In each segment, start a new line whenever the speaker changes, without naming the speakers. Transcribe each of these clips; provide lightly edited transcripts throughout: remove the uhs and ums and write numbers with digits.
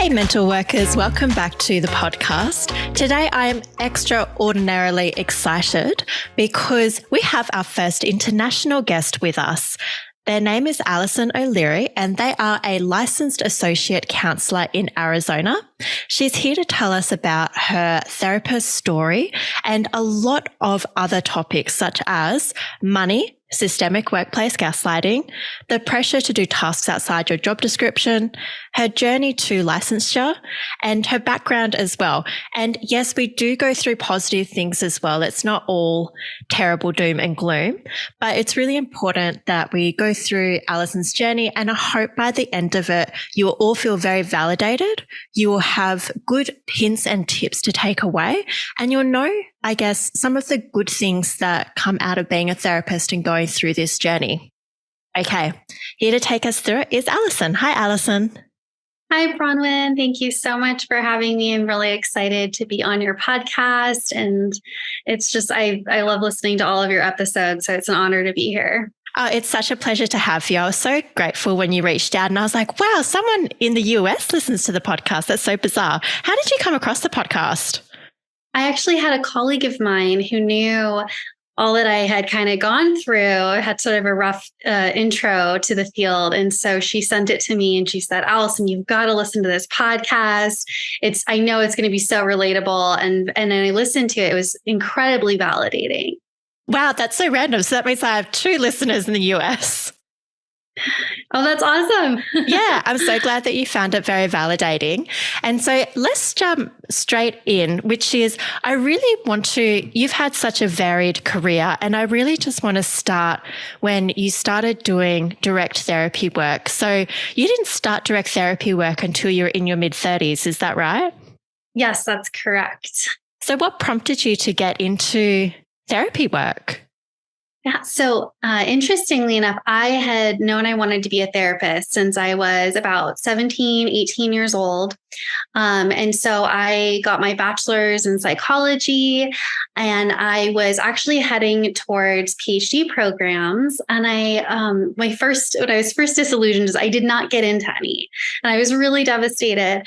Hey, mental workers, welcome back to the podcast. Today, I am extraordinarily excited because we have our first international guest with us. Their name is Allison O'Leary, and they are a licensed associate counselor in Arizona. She's here to tell us about her therapist story and a lot of other topics such as money, systemic workplace gaslighting, the pressure to do tasks outside your job description, her journey to licensure, and her background as well. And yes, we do go through positive things as well. It's not all terrible doom and gloom, but it's really important that we go through Allison's journey. And I hope by the end of it, you will all feel very validated. You will have good hints and tips to take away, and you'll know, I guess, some of the good things that come out of being a therapist and going through this journey. Okay, here to take us through it is Allison. Hi, Allison.
Hi, Bronwyn. Thank you so much for having me. I'm really excited to be on your podcast. And it's just, I love listening to all of your episodes. So it's an honor to be here.
Oh, it's such a pleasure to have you. I was so grateful when you reached out and I was like, wow, someone in the US listens to the podcast. That's so bizarre. How did you come across the podcast?
I actually had a colleague of mine who knew all that I had kind of gone through. I had sort of a rough intro to the field. And so she sent it to me and she said, Allison, you've got to listen to this podcast. I know it's going to be so relatable. And then I listened to it. It was incredibly validating.
Wow, that's so random. So that means I have 2 listeners in the US.
Oh, that's awesome.
Yeah, I'm so glad that you found it very validating. And so let's jump straight in, which is you've had such a varied career, and I really just want to start when you started doing direct therapy work. So you didn't start direct therapy work until you were in your mid-30s, is that right?
Yes, that's correct.
So what prompted you to get into therapy work?
Yeah. So interestingly enough, I had known I wanted to be a therapist since I was about 17, 18 years old. And so I got my bachelor's in psychology, and I was actually heading towards PhD programs. And when I was first disillusioned, I did not get into any, and I was really devastated.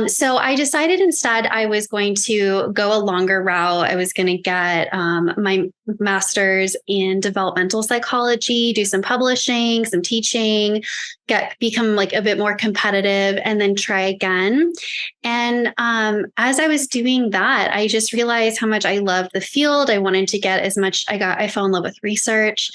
So I decided instead I was going to go a longer route. I was going to get my master's in developmental psychology, do some publishing, some teaching, become like a bit more competitive, and then try again. And as I was doing that, I just realized how much I loved the field. I wanted to get as much. I fell in love with research,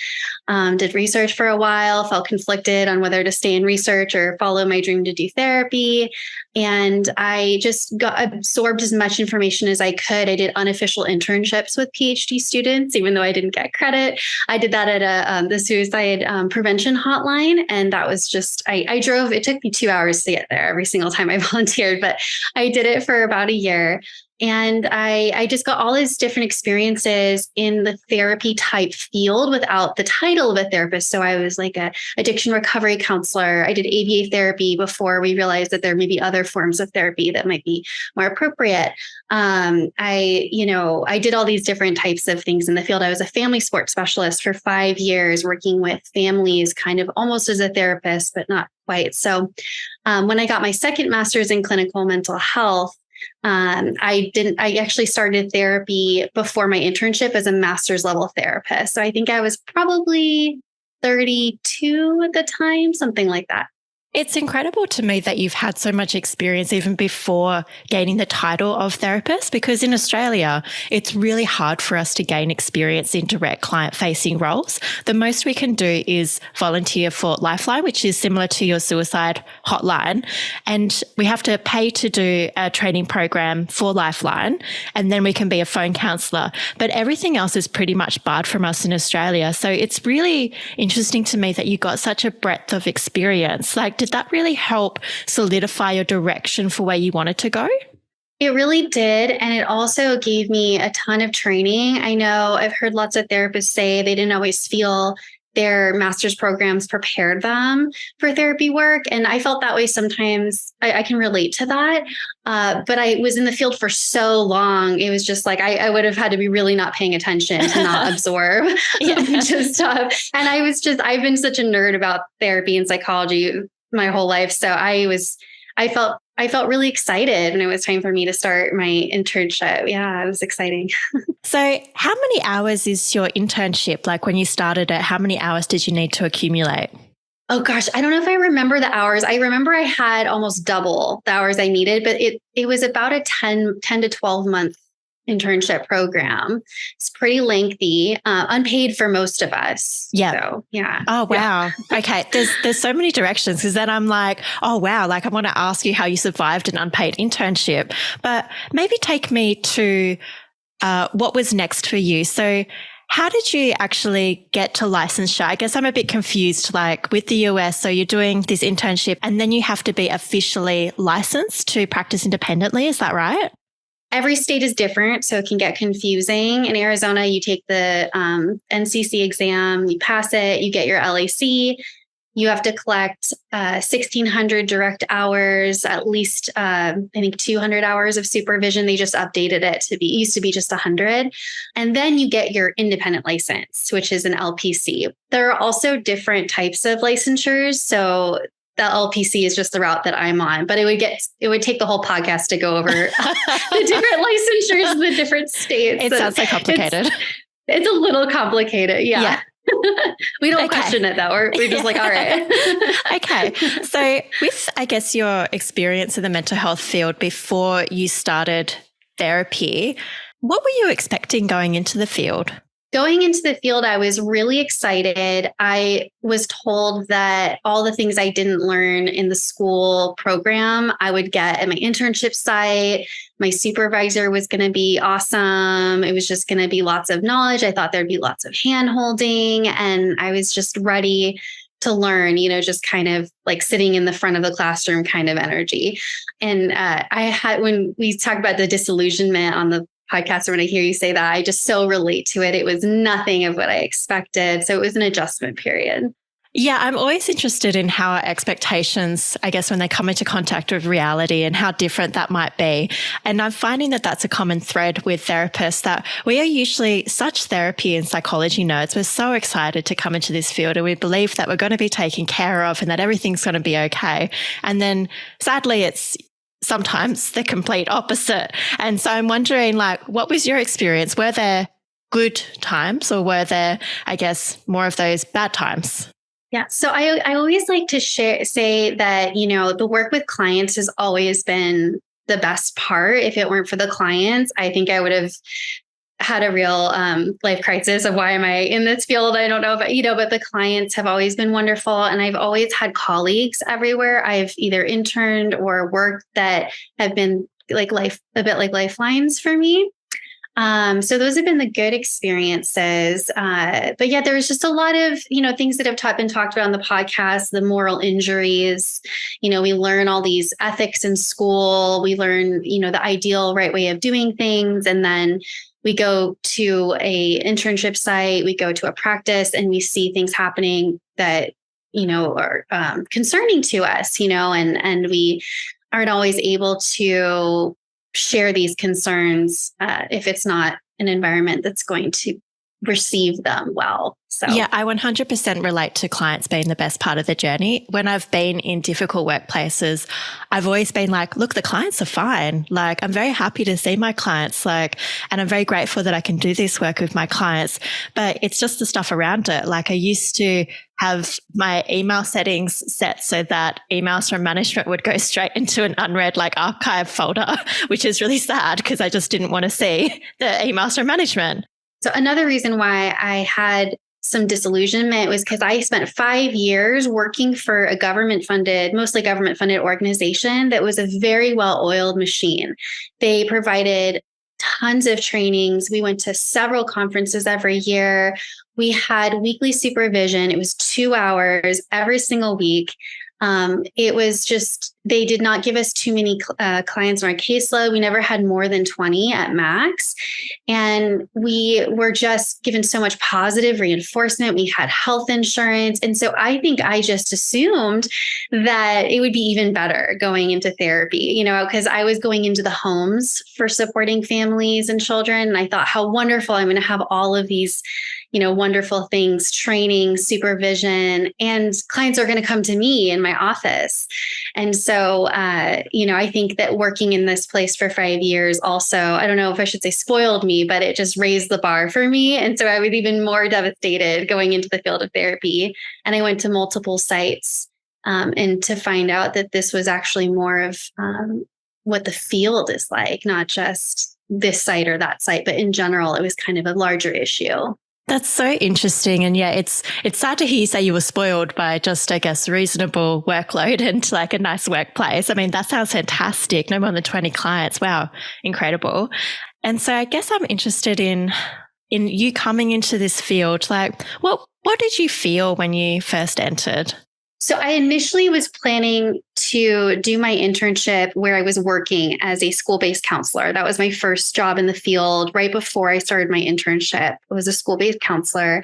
did research for a while, felt conflicted on whether to stay in research or follow my dream to do therapy. And I just absorbed as much information as I could. I did unofficial internships with PhD students, even though I didn't get credit. I did that at the suicide prevention hotline. And that was just, I drove, it took me 2 hours to get there every single time I volunteered, but I did it for about a year. And I just got all these different experiences in the therapy type field without the title of a therapist. So I was like a addiction recovery counselor. I did ABA therapy before we realized that there may be other forms of therapy that might be more appropriate. I did all these different types of things in the field. I was a family sports specialist for 5 years, working with families kind of almost as a therapist, but not quite. So when I got my second master's in clinical mental health, I actually started therapy before my internship as a master's level therapist. So I think I was probably 32 at the time, something like that.
It's incredible to me that you've had so much experience even before gaining the title of therapist, because in Australia, it's really hard for us to gain experience in direct client-facing roles. The most we can do is volunteer for Lifeline, which is similar to your suicide hotline. And we have to pay to do a training program for Lifeline, and then we can be a phone counsellor. But everything else is pretty much barred from us in Australia. So it's really interesting to me that you got such a breadth of experience. Did that really help solidify your direction for where you wanted to go?
It really did. And it also gave me a ton of training. I know I've heard lots of therapists say they didn't always feel their master's programs prepared them for therapy work. And I felt that way sometimes. I can relate to that. But I was in the field for so long. It was just like, I would have had to be really not paying attention to not absorb a bunch of stuff. And I've been such a nerd about therapy and psychology my whole life. So I I felt really excited when it was time for me to start my internship. Yeah, it was exciting.
So how many hours is your internship? Like when you started it, how many hours did you need to accumulate?
Oh gosh, I don't know if I remember the hours. I remember I had almost double the hours I needed, but it was about a 10 to 12 month internship program. It's pretty lengthy, unpaid for most of us.
Yeah.
So, yeah.
Oh, wow. Yeah. Okay. There's so many directions because then I'm like, oh, wow. Like I want to ask you how you survived an unpaid internship, but maybe take me to what was next for you. So how did you actually get to licensure? I guess I'm a bit confused, like with the US. So you're doing this internship and then you have to be officially licensed to practice independently. Is that right?
Every state is different, so it can get confusing. In Arizona, you take the NCC exam, you pass it, you get your LAC. You have to collect 1,600 direct hours, at least, I think 200 hours of supervision. They just updated it it used to be just 100. And then you get your independent license, which is an LPC. There are also different types of licensures. So the LPC is just the route that I'm on, but it would take the whole podcast to go over the different licensures in the different states.
It sounds so complicated.
It's a little complicated. Yeah. We don't question it though. We're just like, all right.
Okay. So with, I guess, your experience in the mental health field before you started therapy, what were you expecting going into the field?
Going into the field, I was really excited. I was told that all the things I didn't learn in the school program, I would get at my internship site. My supervisor was going to be awesome. It was just going to be lots of knowledge. I thought there'd be lots of hand holding, and I was just ready to learn, just kind of like sitting in the front of the classroom kind of energy. And when we talk about the disillusionment on the podcast, or when I hear you say that, I just so relate to it. It was nothing of what I expected. So it was an adjustment period.
Yeah, I'm always interested in how our expectations, I guess, when they come into contact with reality and how different that might be. And I'm finding that that's a common thread with therapists, that we are usually such therapy and psychology nerds. We're so excited to come into this field and we believe that we're going to be taken care of and that everything's going to be okay. And then sadly, it's sometimes the complete opposite. And so I'm wondering, like, what was your experience? Were there good times or were there, I guess, more of those bad times?
Yeah. So I always like to say that, the work with clients has always been the best part. If it weren't for the clients, I think I would have had a real life crisis of why am I in this field? I don't know, but the clients have always been wonderful. And I've always had colleagues everywhere I've either interned or worked that have been a bit like lifelines for me. So those have been the good experiences. But yeah, there was just a lot of, things that have been talked about on the podcast, the moral injuries. We learn all these ethics in school. We learn, the ideal right way of doing things. And then we go to a internship site, we go to a practice, and we see things happening that, are concerning to us, and we aren't always able to share these concerns if it's not an environment that's going to receive them well. So
yeah, I 100% relate to clients being the best part of the journey. When I've been in difficult workplaces, I've always been like, look, the clients are fine. Like, I'm very happy to see my clients, and I'm very grateful that I can do this work with my clients, but it's just the stuff around it. Like, I used to have my email settings set so that emails from management would go straight into an unread archive folder, which is really sad because I just didn't want to see the emails from management.
So another reason why I had some disillusionment was because I spent 5 years working for a mostly government funded organization that was a very well-oiled machine. They provided tons of trainings. We went to several conferences every year. We had weekly supervision. It was 2 hours every single week. It was just, they did not give us too many clients on our caseload. We never had more than 20 at max. And we were just given so much positive reinforcement. We had health insurance. And so I think I just assumed that it would be even better going into therapy, because I was going into the homes for supporting families and children. And I thought, how wonderful. I'm going to have all of these, wonderful things, training, supervision, and clients are going to come to me in my office. And so so, I think that working in this place for 5 years also, I don't know if I should say spoiled me, but it just raised the bar for me. And so I was even more devastated going into the field of therapy. And I went to multiple sites and to find out that this was actually more of what the field is like, not just this site or that site, but in general, it was kind of a larger issue.
That's so interesting. And yeah, it's sad to hear you say you were spoiled by just, I guess, reasonable workload and like a nice workplace. I mean, that sounds fantastic. No more than 20 clients. Wow. Incredible. And so I guess I'm interested in you coming into this field. Like, what did you feel when you first entered?
So I initially was planning to do my internship where I was working as a school-based counselor. That was my first job in the field right before I started my internship. I was a school-based counselor,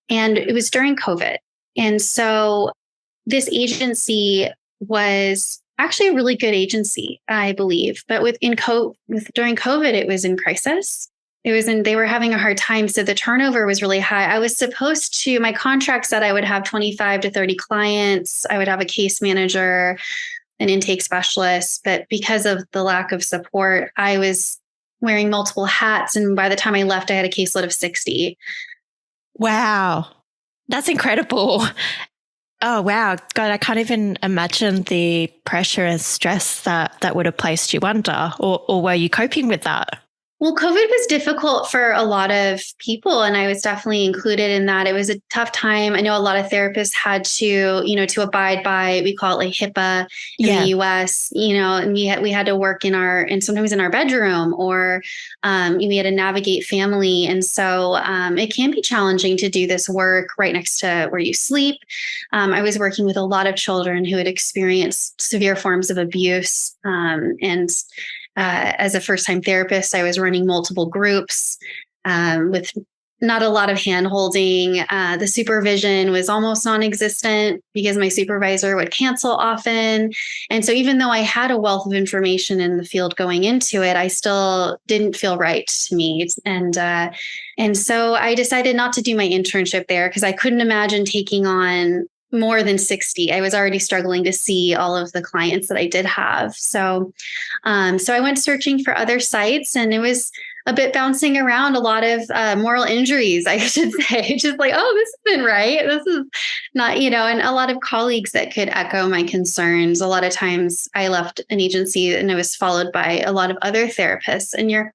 and it was during COVID. And so this agency was actually a really good agency, I believe. But during COVID, it was in crisis. They were having a hard time. So the turnover was really high. I was supposed to, my contract said I would have 25 to 30 clients. I would have a case manager, an intake specialist. But because of the lack of support, I was wearing multiple hats. And by the time I left, I had a caseload of 60.
Wow. That's incredible. Oh, wow. God, I can't even imagine the pressure and stress that would have placed you under. Or were you coping with that?
Well, COVID was difficult for a lot of people, and I was definitely included in that. It was a tough time. I know a lot of therapists had to abide by, we call it like HIPAA in the US, and we had to work and sometimes in our bedroom, or we had to navigate family. And so it can be challenging to do this work right next to where you sleep. I was working with a lot of children who had experienced severe forms of abuse, and as a first-time therapist, I was running multiple groups with not a lot of hand-holding. The supervision was almost non-existent because my supervisor would cancel often. And so even though I had a wealth of information in the field going into it, I still didn't feel right to me. And so I decided not to do my internship there because I couldn't imagine taking on more than 60. I was already struggling to see all of the clients that I did have. So I went searching for other sites, and it was a bit bouncing around, a lot of moral injuries, I should say, just like, oh, this isn't right. This is not, and a lot of colleagues that could echo my concerns. A lot of times I left an agency and I was followed by a lot of other therapists, and you're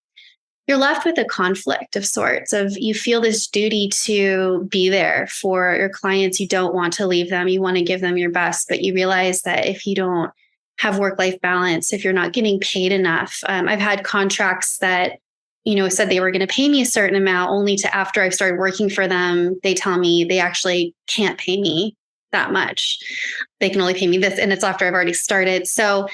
left with a conflict of sorts of you feel this duty to be there for your clients. You don't want to leave them. You want to give them your best, but you realize that if you don't have work-life balance, if you're not getting paid enough, I've had contracts that, said they were going to pay me a certain amount, only to after I've started working for them, they tell me they actually can't pay me that much. They can only pay me this, and it's after I've already started. So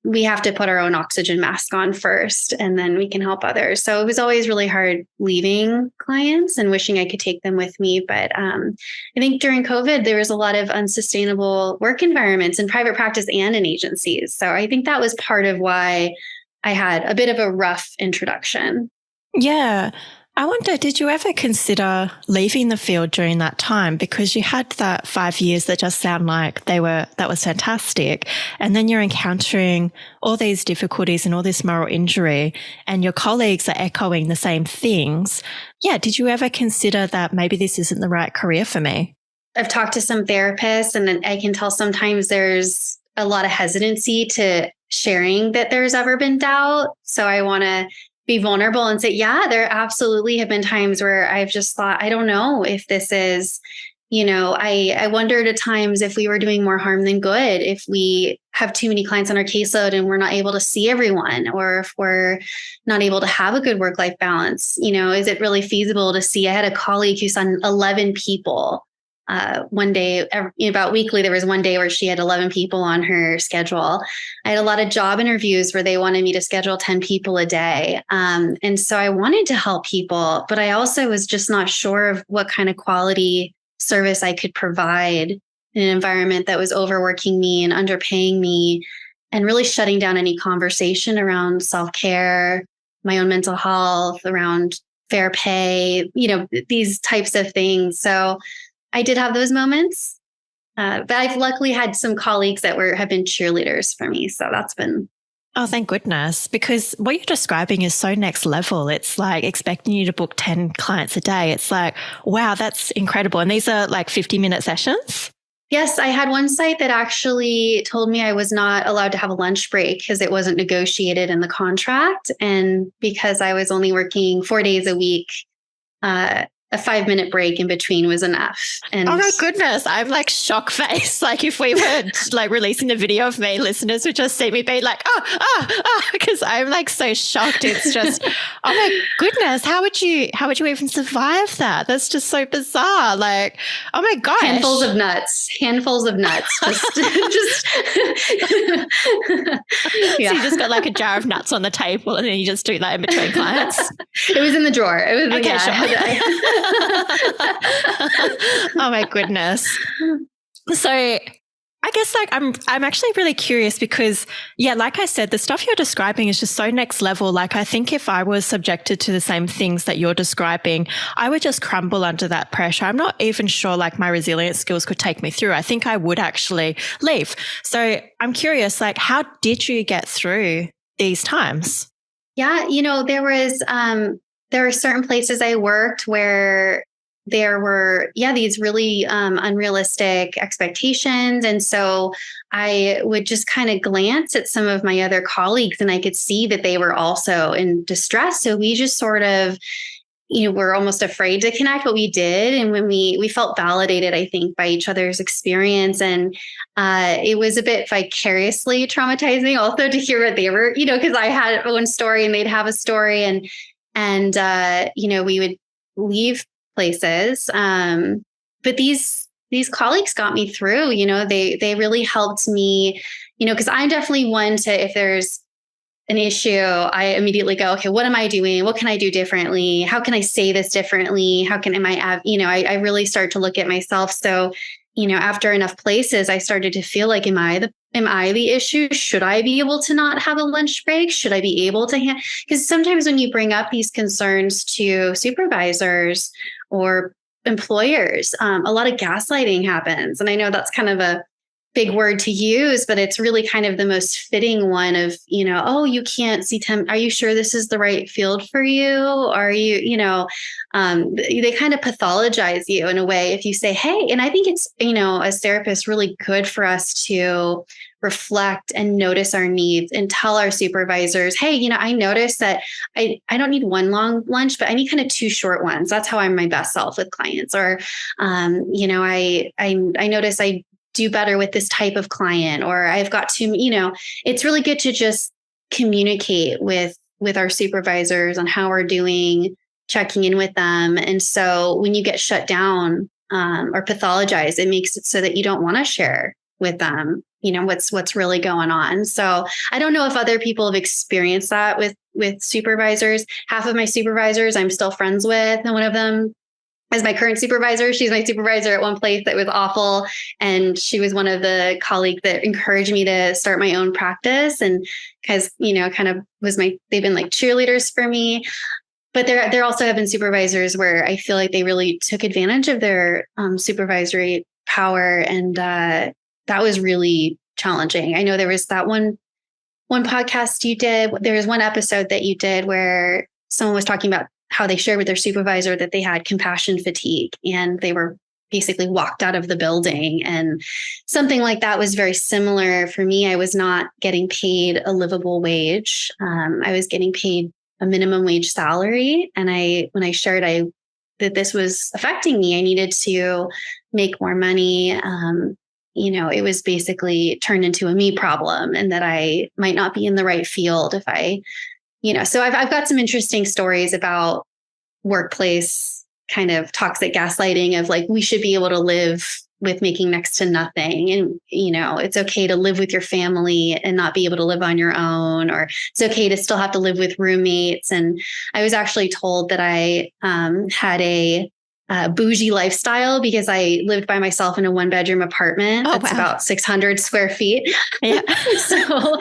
we have to put our own oxygen mask on first, and then we can help others. So it was always really hard leaving clients and wishing I could take them with me. But I think during COVID, there was a lot of unsustainable work environments in private practice and in agencies. So I think that was part of why I had a bit of a rough introduction.
Yeah. I wonder, did you ever consider leaving the field during that time? Because you had that 5 years that just sound like that was fantastic. And then you're encountering all these difficulties and all this moral injury, and your colleagues are echoing the same things. Yeah. Did you ever consider that maybe this isn't the right career for me?
I've talked to some therapists, and I can tell sometimes there's a lot of hesitancy to sharing that there's ever been doubt. So I want to be vulnerable and say, yeah, there absolutely have been times where I've just thought, I don't know if this is, I wondered at times if we were doing more harm than good, if we have too many clients on our caseload and we're not able to see everyone, or if we're not able to have a good work-life balance. Is it really feasible to see? I had a colleague who saw 11 people one day, about weekly. There was one day where she had 11 people on her schedule. I had a lot of job interviews where they wanted me to schedule 10 people a day. And so I wanted to help people, but I also was just not sure of what kind of quality service I could provide in an environment that was overworking me and underpaying me, and really shutting down any conversation around self-care, my own mental health, around fair pay, these types of things. So I did have those moments. But I've luckily had some colleagues that have been cheerleaders for me. So that's been.
Oh, thank goodness. Because what you're describing is so next level. It's like expecting you to book 10 clients a day. It's like, wow, that's incredible. And these are like 50-minute sessions?
Yes, I had one site that actually told me I was not allowed to have a lunch break because it wasn't negotiated in the contract. And because I was only working 4 days a week, a 5-minute break in between was enough. And
oh my goodness, I'm like shock face. Like if we were like releasing the video of me, listeners would just see me be like, because I'm like so shocked. It's just, oh my goodness, how would you even survive that? That's just so bizarre. Like, oh my gosh.
Handfuls of nuts. Just
yeah. So you just got like a jar of nuts on the table and then you just do that in between clients.
It was in the drawer. It was
okay, sure. Oh my goodness. So I guess like I'm actually really curious because like I said, the stuff you're describing is just so next level. Like I think if I was subjected to the same things that you're describing, I would just crumble under that pressure. I'm not even sure like my resilience skills could take me through. I think I would actually leave. So I'm curious, like how did you get through these times?
Yeah, there were certain places I worked where there were, these really unrealistic expectations. And so I would just kind of glance at some of my other colleagues and I could see that they were also in distress. So we just sort of, were almost afraid to connect, but we did. And when we felt validated, I think, by each other's experience. And it was a bit vicariously traumatizing also to hear what they were, because I had one story and they'd have a story and we would leave places. But these colleagues got me through, they really helped me, because I'm definitely one to, if there's an issue, I immediately go, okay, what am I doing? What can I do differently? How can I say this differently? I really start to look at myself. So, after enough places, I started to feel like, am I the issue? Should I be able to not have a lunch break? Should I be able to because sometimes when you bring up these concerns to supervisors or employers, a lot of gaslighting happens. And I know that's kind of a big word to use, but it's really kind of the most fitting one of, oh, you can't see are you sure this is the right field for you? Are you, they kind of pathologize you in a way if you say, hey, and I think it's, as therapists, really good for us to reflect and notice our needs and tell our supervisors, hey, I noticed that I don't need one long lunch, but I need kind of 2 short ones. That's how I'm my best self with clients. Or, I notice I do better with this type of client, or I've got to, it's really good to just communicate with our supervisors on how we're doing, checking in with them. And so when you get shut down or pathologized, it makes it so that you don't want to share with them, what's really going on. So I don't know if other people have experienced that with supervisors. Half of my supervisors I'm still friends with, and one of them as my current supervisor. She's my supervisor at one place that was awful. And she was one of the colleagues that encouraged me to start my own practice. And because, kind of they've been like cheerleaders for me. But there also have been supervisors where I feel like they really took advantage of their supervisory power. And that was really challenging. I know there was that one podcast you did. There was one episode that you did where someone was talking about how they shared with their supervisor that they had compassion fatigue and they were basically walked out of the building. And something like that was very similar for me. I was not getting paid a livable wage. I was getting paid a minimum wage salary. And when I shared that this was affecting me, I needed to make more money. It was basically turned into a me problem, and that I might not be in the right field if I so I've got some interesting stories about workplace kind of toxic gaslighting of like, we should be able to live with making next to nothing. And, it's okay to live with your family and not be able to live on your own, or it's okay to still have to live with roommates. And I was actually told that I had a bougie lifestyle because I lived by myself in a 1-bedroom apartment.
Oh,
that's
wow.
about 600 square feet.
Yeah.
so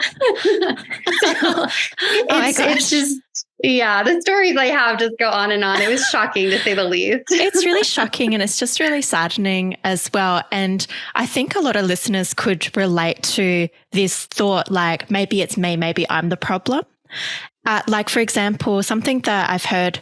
it's just, Yeah, the stories I have just go on and on. It was shocking to say the least.
It's really shocking and it's just really saddening as well. And I think a lot of listeners could relate to this thought, like maybe it's me, maybe I'm the problem. Like, for example, something that I've heard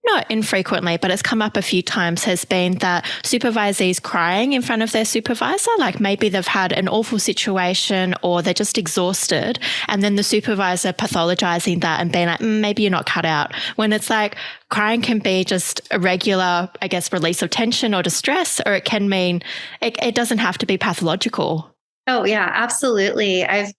not infrequently, but it's come up a few times, has been that supervisees crying in front of their supervisor. Like maybe they've had an awful situation or they're just exhausted. And then the supervisor pathologizing that and being like, maybe you're not cut out. When it's like crying can be just a regular, I guess, release of tension or distress, or it can mean it doesn't have to be pathological.
Oh, yeah, absolutely. I've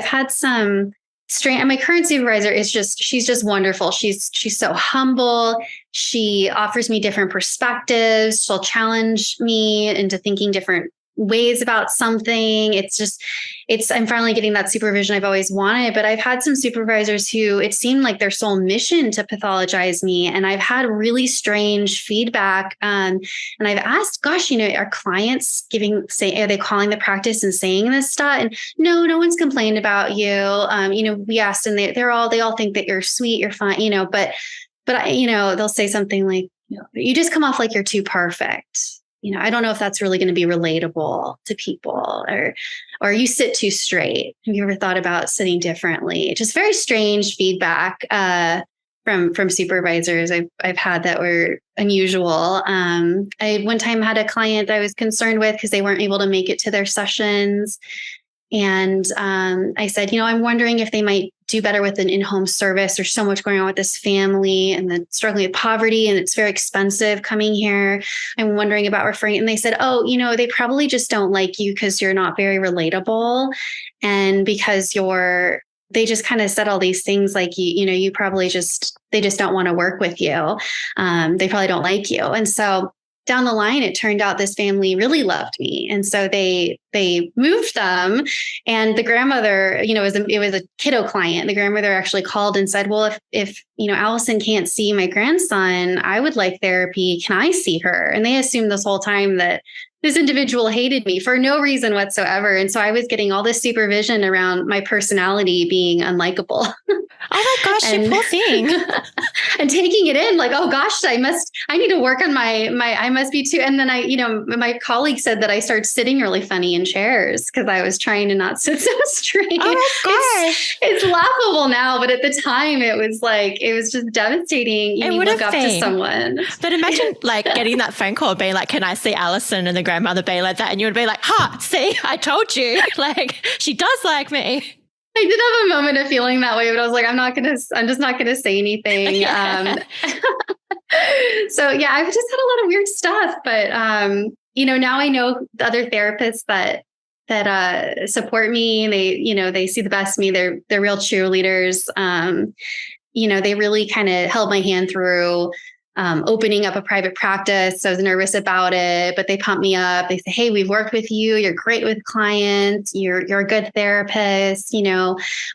had some strange. My current supervisor is she's just wonderful. She's so humble. She offers me different perspectives. She'll challenge me into thinking different ways about something. I'm finally getting that supervision I've always wanted, but I've had some supervisors who it seemed like their sole mission to pathologize me. And I've had really strange feedback. And I've asked, gosh, are clients are they calling the practice and saying this stuff? And no one's complained about you. We asked and they all think that you're sweet, you're fine, but they'll say something like, you just come off like you're too perfect. I don't know if that's really going to be relatable to people, or you sit too straight. Have you ever thought about sitting differently? Just very strange feedback from supervisors I've had that were unusual. I one time had a client that I was concerned with because they weren't able to make it to their sessions. And I said, I'm wondering if they might do better with an in-home service. There's so much going on with this family and then struggling with poverty, and it's very expensive coming here. I'm wondering about referring. And they said, they probably just don't like you because you're not very relatable. And because they just kind of said all these things like, you probably they just don't want to work with you. They probably don't like you. And so down the line, it turned out this family really loved me. And so they moved them. And the grandmother, it was a kiddo client. The grandmother actually called and said, well, if Allison can't see my grandson, I would like therapy. Can I see her? And they assumed this whole time that this individual hated me for no reason whatsoever. And so I was getting all this supervision around my personality being unlikable.
Oh my gosh, you poor thing.
And taking it in like, oh gosh, I need to work on I must be too. And then my colleague said that I started sitting really funny in chairs because I was trying to not sit so straight.
Oh my gosh.
It's laughable now, but at the time it was just devastating. You look up to someone.
But imagine like getting that phone call being like, can I see Allison? And the grandmother being like that. And you would be like, see, I told you, like she does like me.
I did have a moment of feeling that way, but I was like, I'm just not going to say anything.
Yeah.
So yeah, I've just had a lot of weird stuff, but now I know the other therapists that support me. They see the best in me. They're real cheerleaders. They really kind of held my hand through opening up a private practice. I was nervous about it, but they pumped me up. They say, hey, we've worked with you. You're great with clients. You're a good therapist.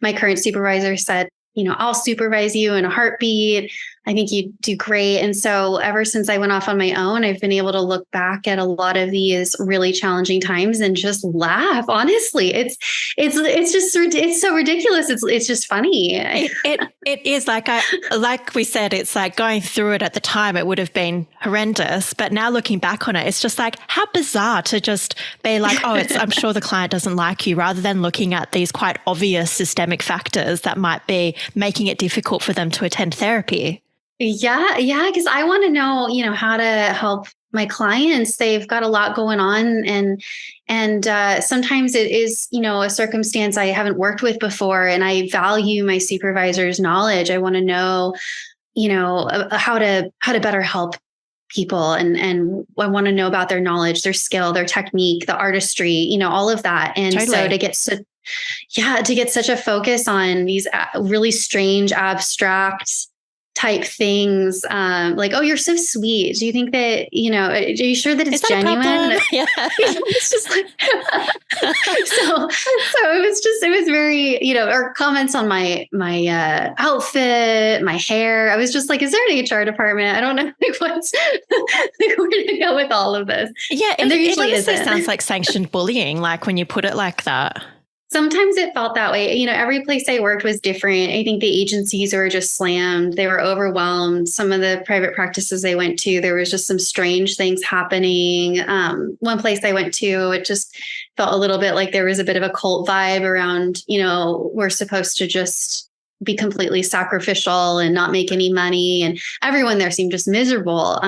My current supervisor said, I'll supervise you in a heartbeat. I think you do great. And so ever since I went off on my own, I've been able to look back at a lot of these really challenging times and just laugh. Honestly, it's so ridiculous. It's just funny.
It is like we said, it's like going through it at the time, it would have been horrendous. But now looking back on it, it's just like how bizarre to just be like, I'm sure the client doesn't like you, rather than looking at these quite obvious systemic factors that might be making it difficult for them to attend therapy.
Yeah. Because I want to know, how to help my clients. They've got a lot going on, and sometimes it is, a circumstance I haven't worked with before, and I value my supervisor's knowledge. I want to know, how to better help people, and I want to know about their knowledge, their skill, their technique, the artistry, all of that. And totally. So to get such a focus on these really strange, abstract type things, like, oh, you're so sweet. Do you think that, are you sure that it's genuine?
Yeah.
It's just like, so it was very, or comments on my outfit, my hair. I was just like, is there an HR department? I don't know where to go with all of this.
Yeah.
And there usually
isn't.
It
sounds like sanctioned bullying, like when you put it like that.
Sometimes it felt that way. Every place I worked was different. I think the agencies were just slammed. They were overwhelmed. Some of the private practices I went to, there was just some strange things happening. One place I went to, it just felt a little bit like there was a bit of a cult vibe around, we're supposed to just be completely sacrificial and not make any money. And everyone there seemed just miserable.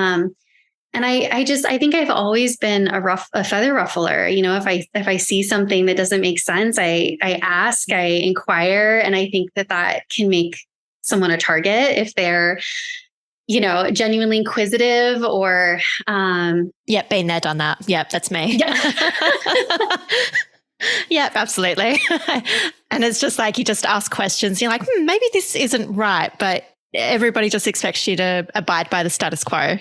And I think I've always been a feather ruffler. If I see something that doesn't make sense, I ask, I inquire, and I think that can make someone a target if they're, genuinely inquisitive or.
Yep, been there, done that. Yep, that's me.
Yeah.
Yep, absolutely. And it's just like you just ask questions. You're like, maybe this isn't right, but everybody just expects you to abide by the status quo.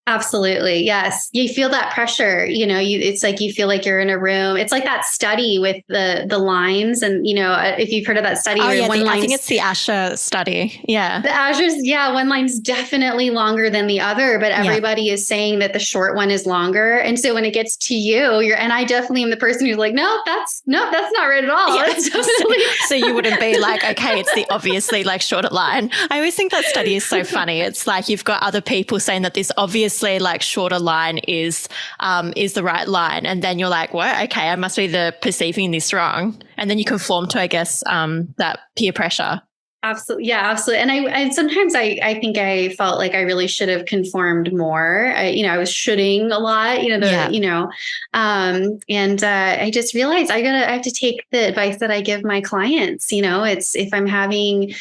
Absolutely. Yes. You feel that pressure, it's like you feel like you're in a room. It's like that study with the lines. And, if you've heard of that study.
I think it's the Asher study. Yeah.
The Asher's, one line's definitely longer than the other, but everybody is saying that the short one is longer. And so when it gets to you, and I definitely am the person who's like, no, that's not right at all.
Yeah. So you wouldn't be like, okay, it's the obviously like shorter line. I always think that study is so funny. It's like you've got other people saying that this obviously like shorter line is the right line, and then you're like, well, okay, I must be perceiving this wrong, and then you conform to, I guess, that peer pressure.
Absolutely, yeah, absolutely. And sometimes I think I felt like I really should have conformed more. I was shoulding a lot, and I just realized I have to take the advice that I give my clients. It's if I'm having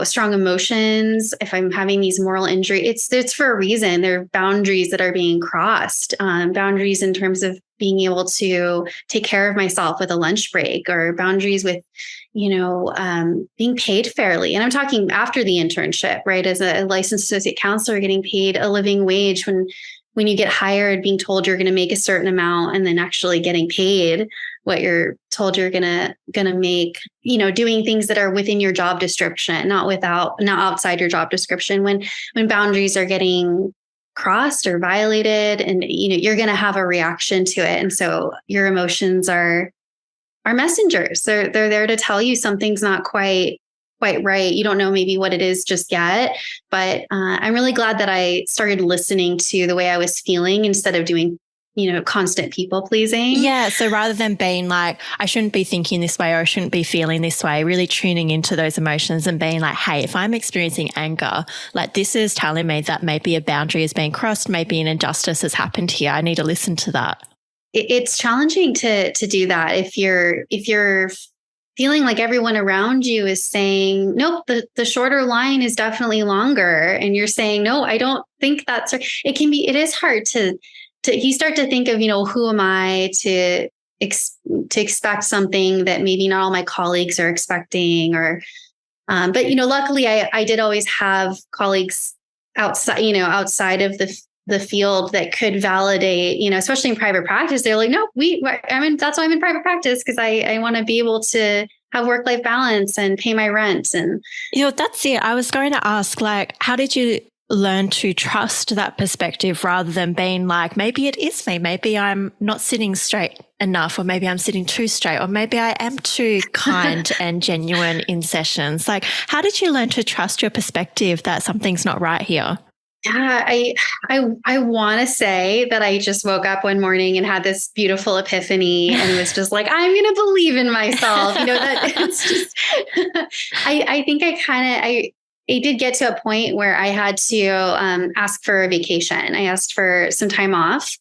strong emotions, if I'm having these moral injury, it's for a reason. There are boundaries that are being crossed, boundaries in terms of being able to take care of myself with a lunch break, or boundaries with, being paid fairly. And I'm talking after the internship, right? As a licensed associate counselor, getting paid a living wage when you get hired, being told you're going to make a certain amount and then actually getting paid what you're told you're gonna make, doing things that are within your job description, not outside your job description. When boundaries are getting crossed or violated, and you're gonna have a reaction to it. And so your emotions are messengers. They're there to tell you something's not quite right. You don't know maybe what it is just yet, but I'm really glad that I started listening to the way I was feeling instead of doing constant people pleasing.
Yeah. So rather than being like, I shouldn't be thinking this way or I shouldn't be feeling this way, really tuning into those emotions and being like, hey, if I'm experiencing anger, like this is telling me that maybe a boundary is being crossed, maybe an injustice has happened here. I need to listen to that.
It's challenging to do that if you're feeling like everyone around you is saying, nope, the shorter line is definitely longer. And you're saying, no, I don't think that's, it is hard to you start to think of, who am I to expect something that maybe not all my colleagues are expecting, or, but, luckily I did always have colleagues outside of the field that could validate, especially in private practice. They're like, no, that's why I'm in private practice, because I want to be able to have work-life balance and pay my rent. And,
that's it. I was going to ask, like, how did you learn to trust that perspective rather than being like, maybe it is me, maybe I'm not sitting straight enough, or maybe I'm sitting too straight, or maybe I am too kind and genuine in sessions. Like, how did you learn to trust your perspective that something's not right here?
Yeah, I want to say that I just woke up one morning and had this beautiful epiphany and was just like, I'm going to believe in myself. That it's just, I think I did get to a point where I had to ask for a vacation. I asked for some time off.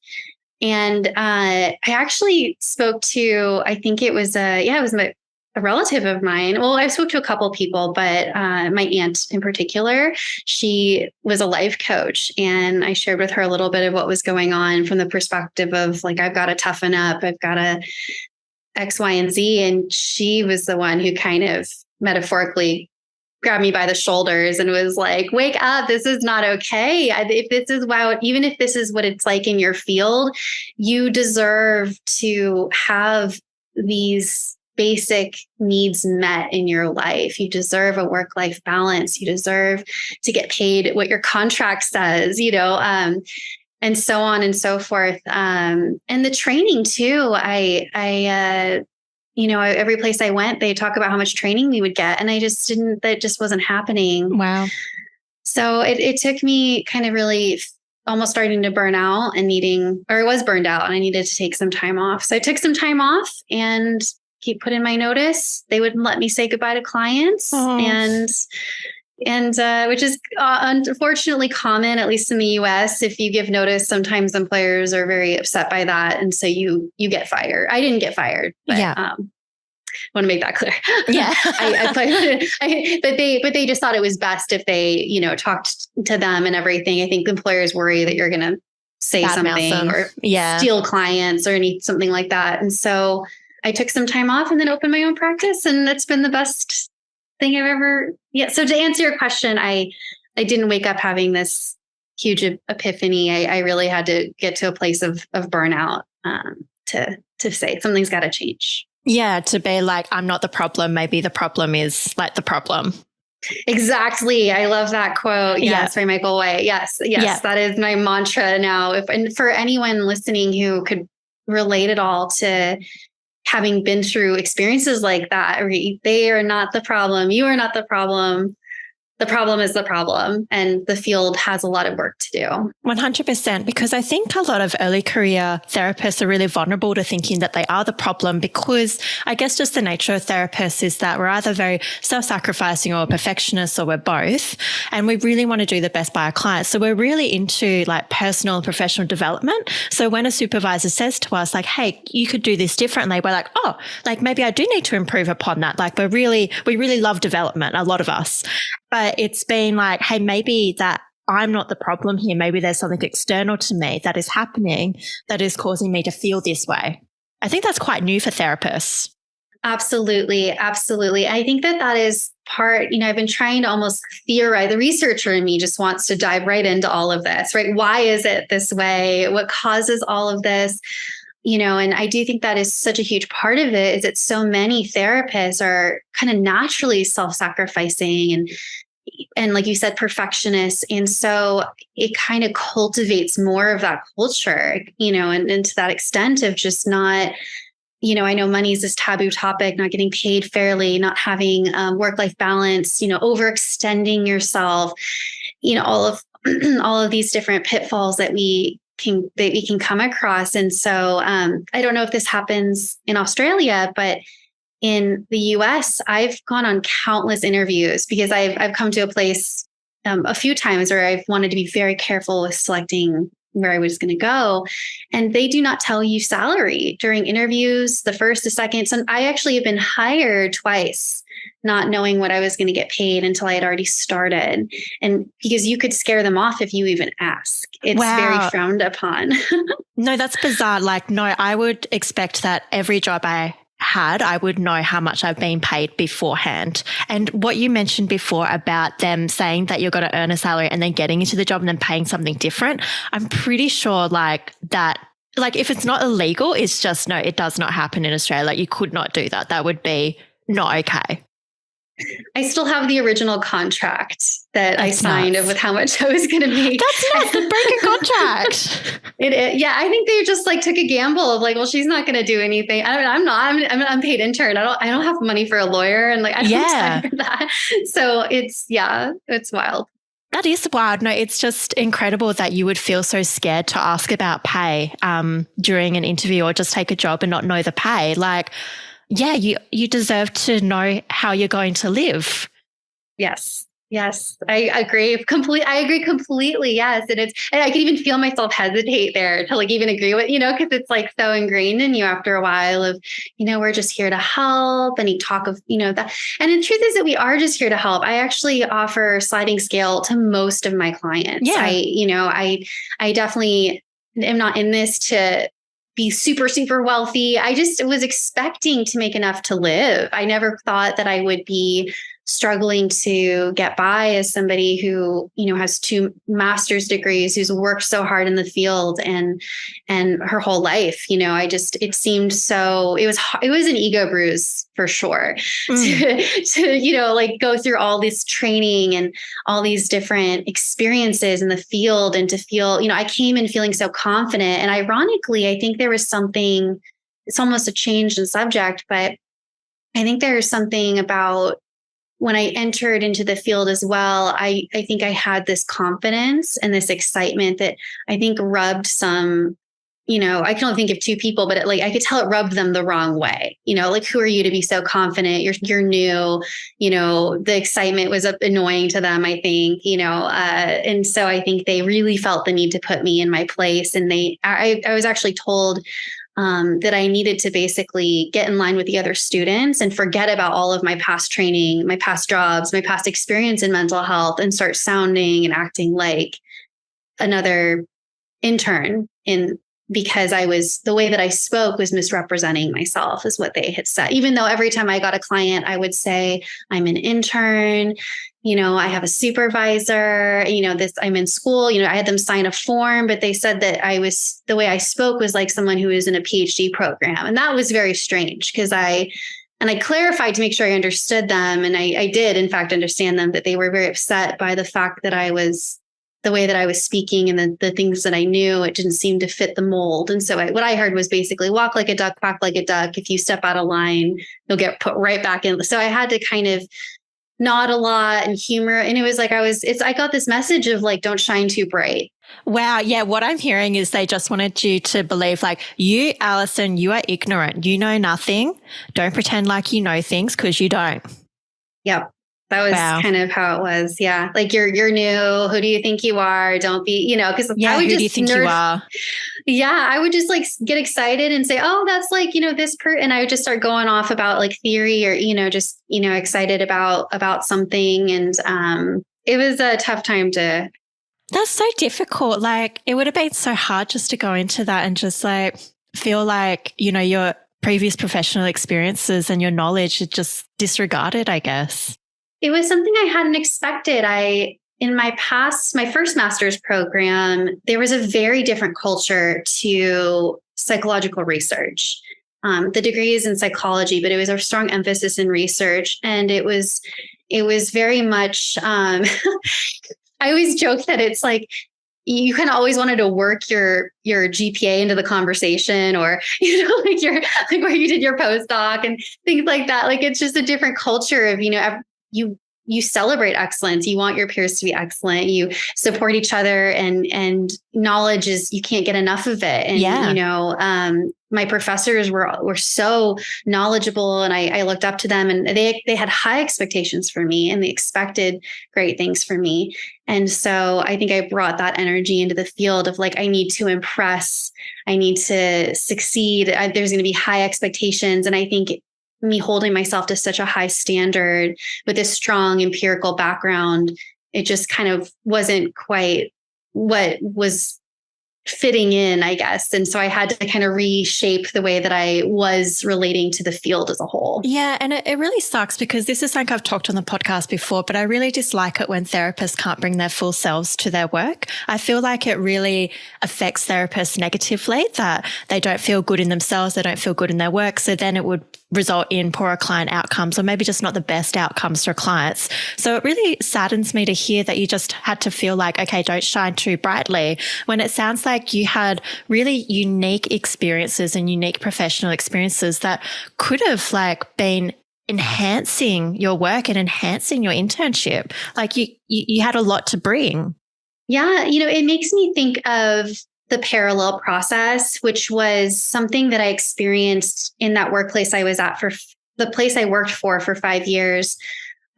And I actually spoke to, I think it was a relative of mine. Well, I spoke to a couple of people, but my aunt in particular, she was a life coach. And I shared with her a little bit of what was going on from the perspective of like, I've got to toughen up. I've got to X, Y, and Z. And she was the one who kind of metaphorically grabbed me by the shoulders and was like, wake up, this is not okay. Even if this is what it's like in your field, you deserve to have these basic needs met in your life. You deserve a work-life balance. You deserve to get paid what your contract says, and so on and so forth. And the training too, I every place I went, they talk about how much training we would get. And that just wasn't happening.
Wow.
So it took me kind of really almost starting to burn out and I was burned out and I needed to take some time off. So I took some time off and put in my notice. They wouldn't let me say goodbye to clients.
Oh.
And which is unfortunately common, at least in the US. If you give notice, sometimes employers are very upset by that. And so you get fired. I didn't get fired, but want to make that clear.
Yeah.
But they just thought it was best if they, talked to them and everything. I think employers worry that you're going to say something or steal clients or something like that. And so I took some time off and then opened my own practice, and that's been the best thing I've ever. Yeah. So to answer your question, I didn't wake up having this huge epiphany. I really had to get to a place of burnout to say something's got to change.
Yeah. To be like, I'm not the problem. Maybe the problem is like the problem.
Exactly. I love that quote. Yes. By Michael White. Yes. Yeah. That is my mantra now. And for anyone listening who could relate at all to having been through experiences like that, they are not the problem. You are not the problem. The problem is the problem, and the field has a lot of work to do.
100%, because I think a lot of early career therapists are really vulnerable to thinking that they are the problem, because I guess just the nature of therapists is that we're either very self-sacrificing or perfectionists, or we're both, and we really want to do the best by our clients. So we're really into like personal and professional development. So when a supervisor says to us like, hey, you could do this differently, we're like, oh, like maybe I do need to improve upon that. Like we really love development, a lot of us. But it's been like, hey, maybe that I'm not the problem here. Maybe there's something external to me that is happening that is causing me to feel this way. I think that's quite new for therapists.
Absolutely. Absolutely. I think that is part, I've been trying to almost theorize. The researcher in me just wants to dive right into all of this, right? Why is it this way? What causes all of this? And I do think that is such a huge part of it, is that so many therapists are kind of naturally self-sacrificing and like you said, perfectionists. And so it kind of cultivates more of that culture, and to that extent of just not, I know money is this taboo topic, not getting paid fairly, not having work-life balance, overextending yourself, all of these different pitfalls that we can come across. And so I don't know if this happens in Australia, but in the US, I've gone on countless interviews because I've come to a place a few times where I've wanted to be very careful with selecting where I was going to go. And they do not tell you salary during interviews, the first, the second. So I actually have been hired twice, not knowing what I was going to get paid until I had already started. And because you could scare them off if you even ask. It's very frowned upon.
No, that's bizarre. Like, no, I would expect that every job I would know how much I've been paid beforehand. And what you mentioned before about them saying that you're going to earn a salary and then getting into the job and then paying something different, I'm pretty sure like that, like if it's not illegal, it's just, no, it does not happen in Australia. Like you could not do that. That would be not okay.
I still have the original contract that I signed with how much I was going to make.
That's nuts. The break a contract.
I think they just like took a gamble of like, well, she's not going to do anything. I'm an unpaid intern. I don't have money for a lawyer, and like I don't have time for that. So it's wild.
That is wild. No, it's just incredible that you would feel so scared to ask about pay during an interview or just take a job and not know the pay. Like, yeah, you deserve to know how you're going to live.
Yes. I agree completely. Yes. And I can even feel myself hesitate there to like even agree with, because it's like so ingrained in you after a while of, we're just here to help. And you talk of, that. And the truth is that we are just here to help. I actually offer sliding scale to most of my clients.
Yeah.
I definitely am not in this to be super, super wealthy. I just was expecting to make enough to live. I never thought that I would be struggling to get by as somebody who, has 2 master's degrees, who's worked so hard in the field and her whole life. It seemed so, it was an ego bruise for sure to like go through all this training and all these different experiences in the field, and to feel, I came in feeling so confident. And ironically, I think there was something, it's almost a change in subject, but I think there's something about when I entered into the field as well, I think I had this confidence and this excitement that I think rubbed some, I can only think of two people, but I could tell it rubbed them the wrong way. Like, who are you to be so confident? You're new. The excitement was annoying to them, I think. And so I think they really felt the need to put me in my place. And I was actually told that I needed to basically get in line with the other students and forget about all of my past training, my past jobs, my past experience in mental health, and start sounding and acting like another intern because the way that I spoke was misrepresenting myself, is what they had said. Even though every time I got a client, I would say, I'm an intern, I have a supervisor, I'm in school, I had them sign a form, but they said that the way I spoke was like someone who was in a PhD program. And that was very strange because I clarified to make sure I understood them. And I did, in fact, understand them, that they were very upset by the fact that the way that I was speaking and the things that I knew, it didn't seem to fit the mold. And so what I heard was basically, walk like a duck, quack like a duck. If you step out of line, you'll get put right back in. So I had to kind of nod a lot and humor. And it was like, I got this message of like, don't shine too bright.
Wow. Yeah. What I'm hearing is they just wanted you to believe like, you, Allison, you are ignorant. You know nothing. Don't pretend like you know things because you don't.
Yep. That was kind of how it was. Yeah. Like, you're new. Who do you think you are? Don't be, because I would
who do you think you are?
Yeah. I would just like get excited and say, oh, that's like, this and I would just start going off about like theory or, just, excited about something. And it was a tough time to.
That's so difficult. Like, it would have been so hard just to go into that and just like feel like, your previous professional experiences and your knowledge is just disregarded, I guess.
It was something I hadn't expected. In my first master's program, there was a very different culture to psychological research. The degree is in psychology, but it was a strong emphasis in research. And it was very much, I always joke that it's like, you kind of always wanted to work your GPA into the conversation, or, like where you did your postdoc and things like that. Like, it's just a different culture of, you celebrate excellence. You want your peers to be excellent. You support each other, and knowledge is, you can't get enough of it. And, my professors were so knowledgeable, and I looked up to them, and they had high expectations for me, and they expected great things for me. And so I think I brought that energy into the field of like, I need to impress, I need to succeed. There's going to be high expectations. And I think me holding myself to such a high standard with this strong empirical background, it just kind of wasn't quite what was fitting in, I guess. And so I had to kind of reshape the way that I was relating to the field as a whole.
Yeah. And it really sucks because this is like I've talked on the podcast before, but I really dislike it when therapists can't bring their full selves to their work. I feel like it really affects therapists negatively, that they don't feel good in themselves. They don't feel good in their work. So then it would result in poorer client outcomes, or maybe just not the best outcomes for clients. So it really saddens me to hear that you just had to feel like, okay, don't shine too brightly, when it sounds like you had really unique experiences and unique professional experiences that could have like been enhancing your work and enhancing your internship. Like you had a lot to bring.
Yeah. It makes me think of the parallel process, which was something that I experienced in that workplace I was at, for the place I worked for 5 years.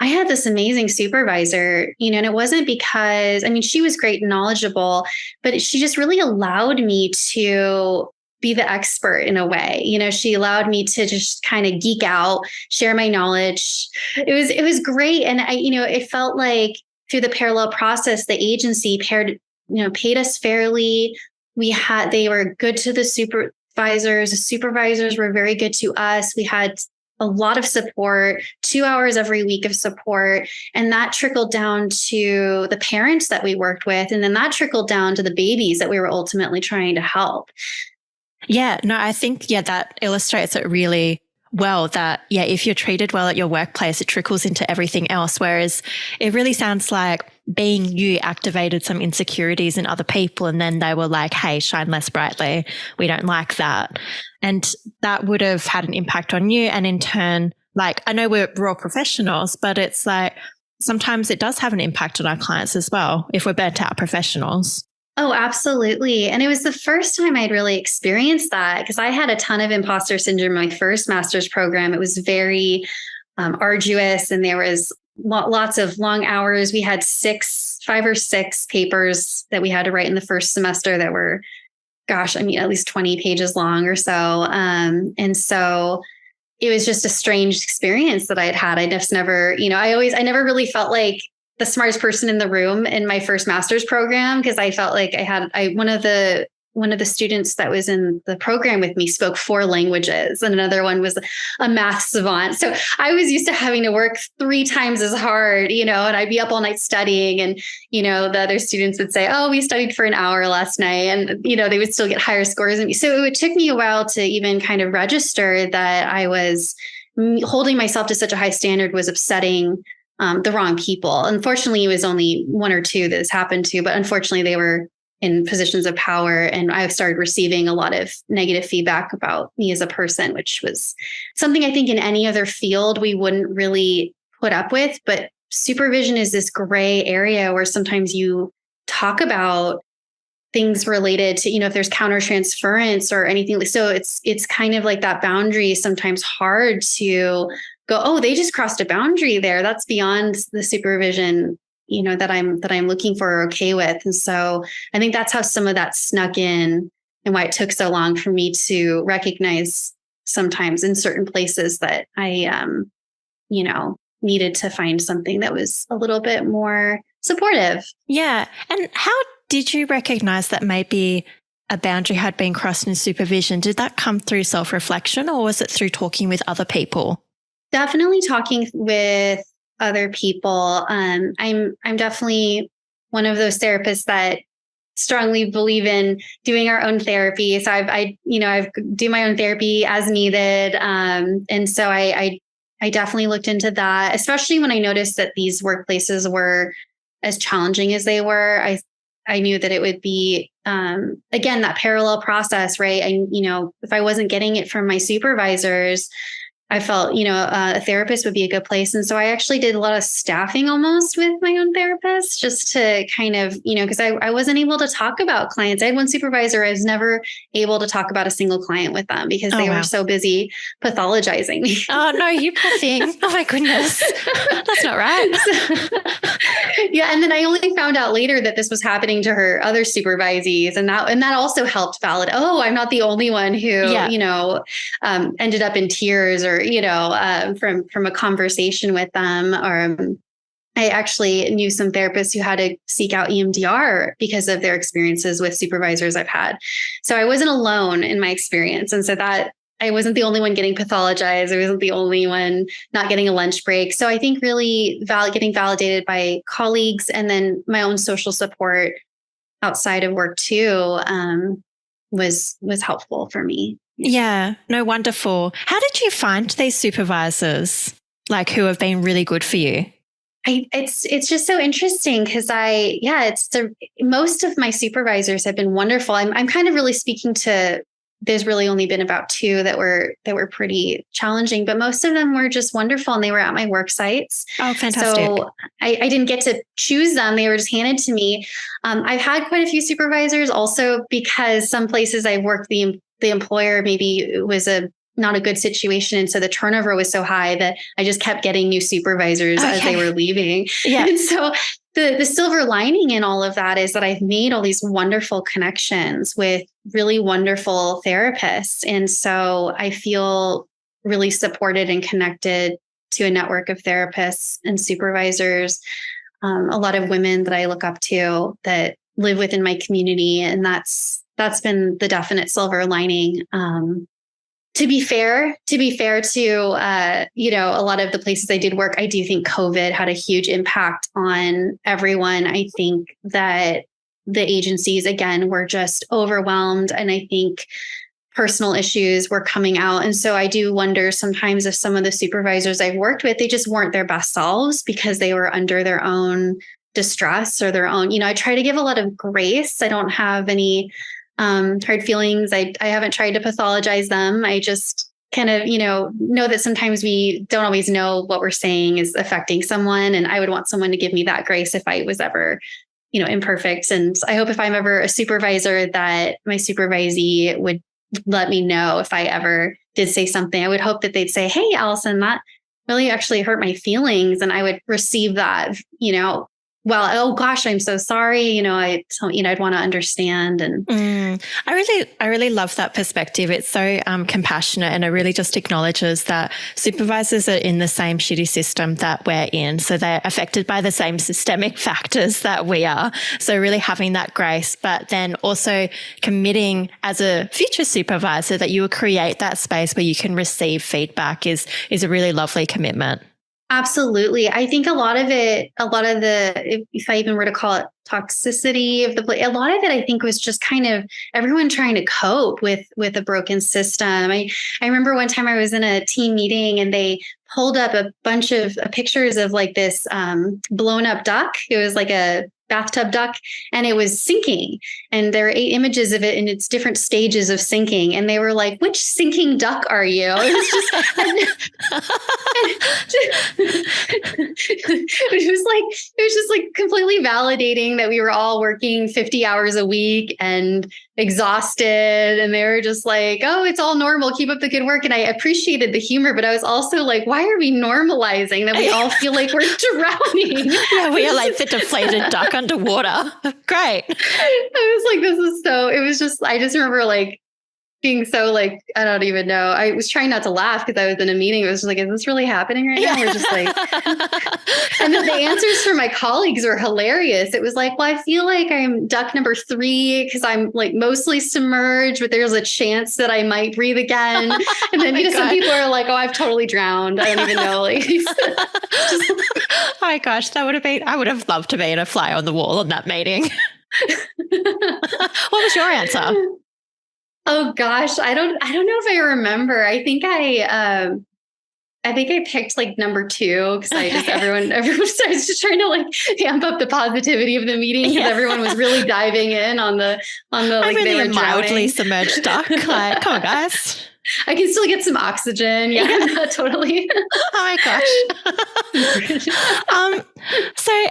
I had this amazing supervisor, and it wasn't because, she was great and knowledgeable, but she just really allowed me to be the expert in a way. She allowed me to just kind of geek out, share my knowledge. It was great. And it felt like through the parallel process, the agency paid us fairly. They were good to the supervisors. The supervisors were very good to us. We had a lot of support, 2 hours every week of support. And that trickled down to the parents that we worked with. And then that trickled down to the babies that we were ultimately trying to help.
Yeah, no, I think, that illustrates it really well, that, if you're treated well at your workplace, it trickles into everything else. Whereas it really sounds like being you activated some insecurities in other people. And then they were like, hey, shine less brightly. We don't like that. And that would have had an impact on you, and in turn Like, I know we're all professionals, but it's like sometimes it does have an impact on our clients as well if we're burnt out professionals.
Oh, absolutely. And it was the first time I'd really experienced that because I had a ton of imposter syndrome in my first master's program. It was very arduous and there was lots of long hours. We had 5 or 6 papers that we had to write in the first semester that were, at least 20 pages long or so. And so it was just a strange experience that I had. I just never, I never really felt like the smartest person in the room in my first master's program because I felt like one of the students that was in the program with me spoke 4 languages and another one was a math savant. So I was used to having to work 3 times as hard, and I'd be up all night studying and, the other students would say, oh, we studied for an hour last night and, they would still get higher scores than me. So it took me a while to even kind of register that I was holding myself to such a high standard was upsetting the wrong people. Unfortunately, it was only 1 or 2 that this happened to, but unfortunately they were in positions of power. And I started receiving a lot of negative feedback about me as a person, which was something I think in any other field we wouldn't really put up with. But supervision is this gray area where sometimes you talk about things related to, if there's countertransference or anything. So it's kind of like that boundary is sometimes hard to go, oh, they just crossed a boundary there. That's beyond the supervision that I'm looking for or okay with. And so I think that's how some of that snuck in and why it took so long for me to recognize sometimes in certain places that I, needed to find something that was a little bit more supportive.
Yeah. And how did you recognize that maybe a boundary had been crossed in supervision? Did that come through self-reflection or was it through talking with other people?
Definitely talking with other people. I'm definitely one of those therapists that strongly believe in doing our own therapy. So I do my own therapy as needed. And so I definitely looked into that, especially when I noticed that these workplaces were as challenging as they were. I knew that it would be, again, that parallel process, right? If I wasn't getting it from my supervisors, I felt, a therapist would be a good place. And so I actually did a lot of staffing almost with my own therapist just to kind of, because I wasn't able to talk about clients. I had one supervisor, I was never able to talk about a single client with them because they were so busy pathologizing me.
Oh, no, you poor thing. Oh, my goodness. That's not right.
Yeah. And then I only found out later that this was happening to her other supervisees. And that also helped validate, oh, I'm not the only one who, ended up in tears or, from a conversation with them. Or I actually knew some therapists who had to seek out EMDR because of their experiences with supervisors I've had. So I wasn't alone in my experience. And so that I wasn't the only one getting pathologized. I wasn't the only one not getting a lunch break. So I think really getting validated by colleagues and then my own social support outside of work too was helpful for me.
Yeah, no, wonderful. How did you find these supervisors, like who have been really good for you?
It's just so interesting because most of my supervisors have been wonderful. I'm kind of really speaking to. There's really only been about 2 that were pretty challenging, but most of them were just wonderful and they were at my work sites.
Oh, fantastic.
So I didn't get to choose them. They were just handed to me. I've had quite a few supervisors also because some places I've worked, the employer maybe it was not a good situation. And so the turnover was so high that I just kept getting new supervisors as they were leaving. Yeah. And so the silver lining in all of that is that I've made all these wonderful connections with really wonderful therapists. And so I feel really supported and connected to a network of therapists and supervisors, a lot of women that I look up to that live within my community. And that's been the definite silver lining. To be fair to, a lot of the places I did work, I do think COVID had a huge impact on everyone. I think that the agencies, again, were just overwhelmed. And I think personal issues were coming out. And so I do wonder sometimes if some of the supervisors I've worked with, they just weren't their best selves because they were under their own distress or their own, I try to give a lot of grace. I don't have any hard feelings. I haven't tried to pathologize them. I just kind of, know that sometimes we don't always know what we're saying is affecting someone. And I would want someone to give me that grace if I was ever, imperfect. And I hope if I'm ever a supervisor that my supervisee would let me know if I ever did say something. I would hope that they'd say, "Hey, Allison, that really actually hurt my feelings." And I would receive that, well, oh gosh, I'm so sorry. I'd want to understand. And
I really love that perspective. It's so compassionate, and it really just acknowledges that supervisors are in the same shitty system that we're in. So they're affected by the same systemic factors that we are. So really having that grace, but then also committing as a future supervisor that you will create that space where you can receive feedback is a really lovely commitment.
Absolutely. I think a lot of the, if I even were to call it toxicity of the place, a lot of it, I think, was just kind of everyone trying to cope with a broken system. I remember one time I was in a team meeting and they pulled up a bunch of pictures of like this blown up duck. It was like a bathtub duck, and it was sinking. And there were 8 images of it in its different stages of sinking. And they were like, "Which sinking duck are you?" It was just like completely validating that we were all working 50 hours a week and exhausted. And they were just like, "Oh, it's all normal. Keep up the good work." And I appreciated the humor, but I was also like, why are we normalizing that we all feel like we're drowning?
Yeah, we are like the deflated duck underwater. Great.
I was like, I just remember like being so like, I don't even know. I was trying not to laugh because I was in a meeting. It was just like, is this really happening right now? We're just like, and then the answers from my colleagues were hilarious. It was like, well, I feel like I'm duck number 3 because I'm like mostly submerged, but there's a chance that I might breathe again. And then, some people are like, "Oh, I've totally drowned. I don't even know." Like,
oh my gosh, I would have loved to be in a fly on the wall on that meeting. What was your answer?
Oh gosh, I don't know if I remember. I think I picked like number 2 because everyone starts just trying to like amp up the positivity of the meeting because everyone was really diving in on the like
really
they were
mildly submerged duck. Like, come on, guys.
I can still get some oxygen. Yeah. Totally.
Oh my gosh. So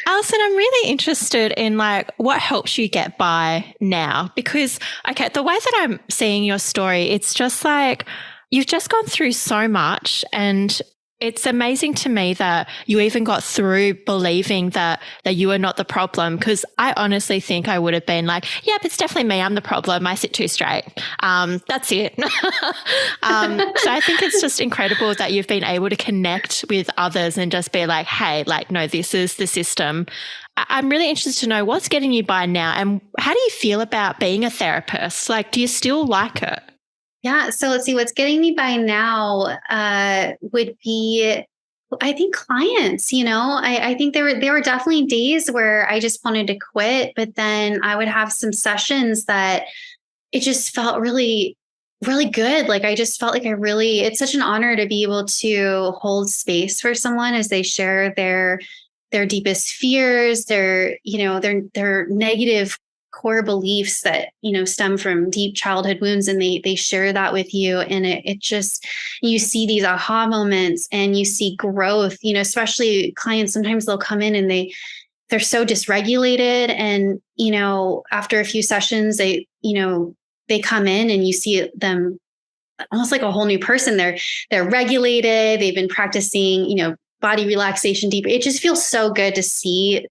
Allison, I'm really interested in like what helps you get by now, because the way that I'm seeing your story, it's just like you've just gone through so much, and it's amazing to me that you even got through believing that you are not the problem, because I honestly think I would have been like, yep, it's definitely me. I'm the problem. I sit too straight. That's it. So I think it's just incredible that you've been able to connect with others and just be like, hey, like, no, this is the system. I'm really interested to know what's getting you by now, and how do you feel about being a therapist? Like, do you still like it?
Yeah. So let's see, what's getting me by now would be, I think, clients. I think there were definitely days where I just wanted to quit, but then I would have some sessions that it just felt really, really good. Like I just felt like it's such an honor to be able to hold space for someone as they share their deepest fears, their negative core beliefs that, stem from deep childhood wounds, and they share that with you. And it just, you see these aha moments and you see growth, especially clients. Sometimes they'll come in and they're so dysregulated. And, after a few sessions, they come in and you see them almost like a whole new person. They're regulated. They've been practicing, body relaxation deep. It just feels so good to see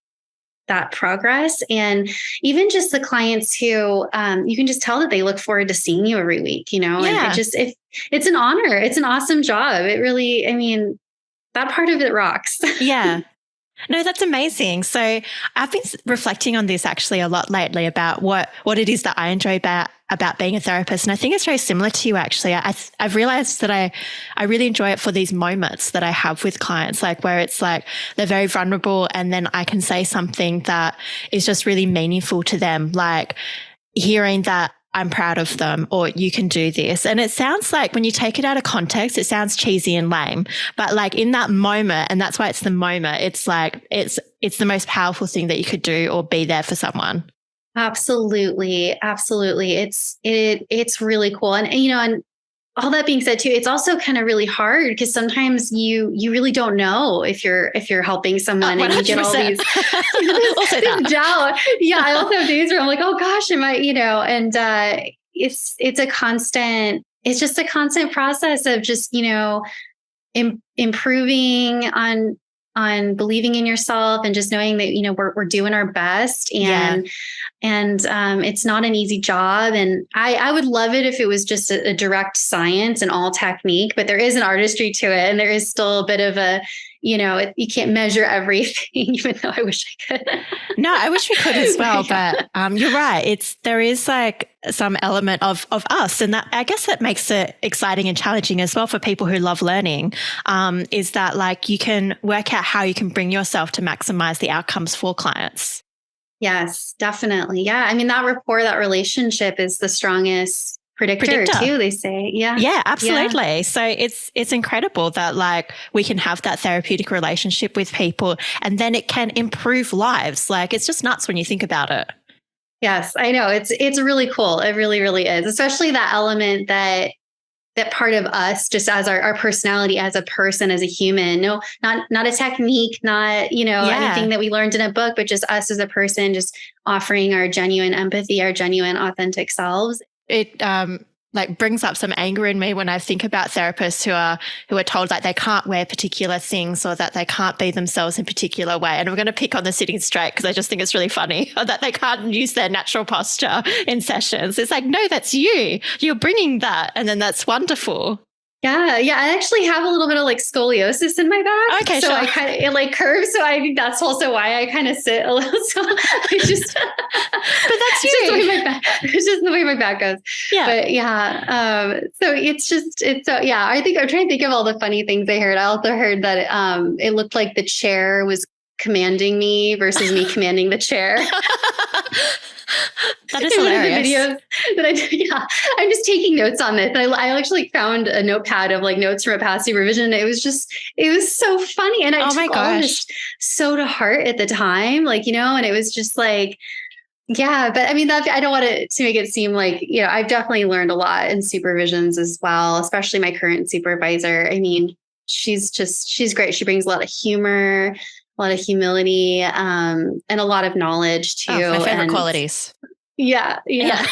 that progress. And even just the clients who you can just tell that they look forward to seeing you every week, and it's an honor. It's an awesome job. It really, that part of it rocks.
Yeah. No, that's amazing. So I've been reflecting on this actually a lot lately about what it is that I enjoy about being a therapist. And I think it's very similar to you, actually. I've realized that I really enjoy it for these moments that I have with clients, like where it's like they're very vulnerable and then I can say something that is just really meaningful to them, like hearing that I'm proud of them, or you can do this. And it sounds like when you take it out of context, it sounds cheesy and lame, but like in that moment, and that's why it's the moment, it's like, it's the most powerful thing that you could do or be there for someone.
Absolutely. Absolutely. It's really cool. And, and all that being said too, it's also kind of really hard because sometimes you really don't know if you're helping someone and you get all these this doubt. Yeah. I also have days where I'm like, oh gosh, am I, and it's just a constant process of just, improving on believing in yourself and just knowing that, we're doing our best and it's not an easy job. And I would love it if it was just a direct science and all technique, but there is an artistry to it. And there is still a bit of a, you can't measure everything, even though I wish I could.
No, I wish we could as well. But you're right. There is like some element of us. And that, I guess that makes it exciting and challenging as well for people who love learning, is that like you can work out how you can bring yourself to maximize the outcomes for clients.
Yes, definitely. Yeah. I mean, that rapport, that relationship is the strongest predictor too, they say. Yeah.
Yeah, absolutely. Yeah. So it's incredible that like we can have that therapeutic relationship with people and then it can improve lives. Like it's just nuts when you think about it.
Yes, I know. It's really cool. It really, really is. Especially that element that part of us just as our personality as a person, as a human. No, not a technique, not, anything that we learned in a book, but just us as a person, just offering our genuine empathy, our genuine authentic selves.
It like brings up some anger in me when I think about therapists who are told like they can't wear particular things or that they can't be themselves in a particular way. And I'm going to pick on the sitting straight because I just think it's really funny, or that they can't use their natural posture in sessions. It's like, no, that's you. You're bringing that. And then that's wonderful.
Yeah. I actually have a little bit of like scoliosis in my back.
Okay,
so
sure.
I kind of, it like curves. So I think that's also why I kind of sit a little. So I just,
but that's you.
It's just the way my back goes.
Yeah.
But yeah. So I think I'm trying to think of all the funny things I heard. I also heard that it looked like the chair was commanding me versus me commanding the chair.
That is hilarious.
The videos that I'm just taking notes on this. I actually found a notepad of like notes from a past supervision. It was so funny. And I took all this so to heart at the time, like, and it was just like, yeah, but I mean, I don't want to make it seem like, I've definitely learned a lot in supervisions as well, especially my current supervisor. I mean, she's great. She brings a lot of humor, a lot of humility, and a lot of knowledge too.
Oh, my favorite qualities.
Yeah. Yeah.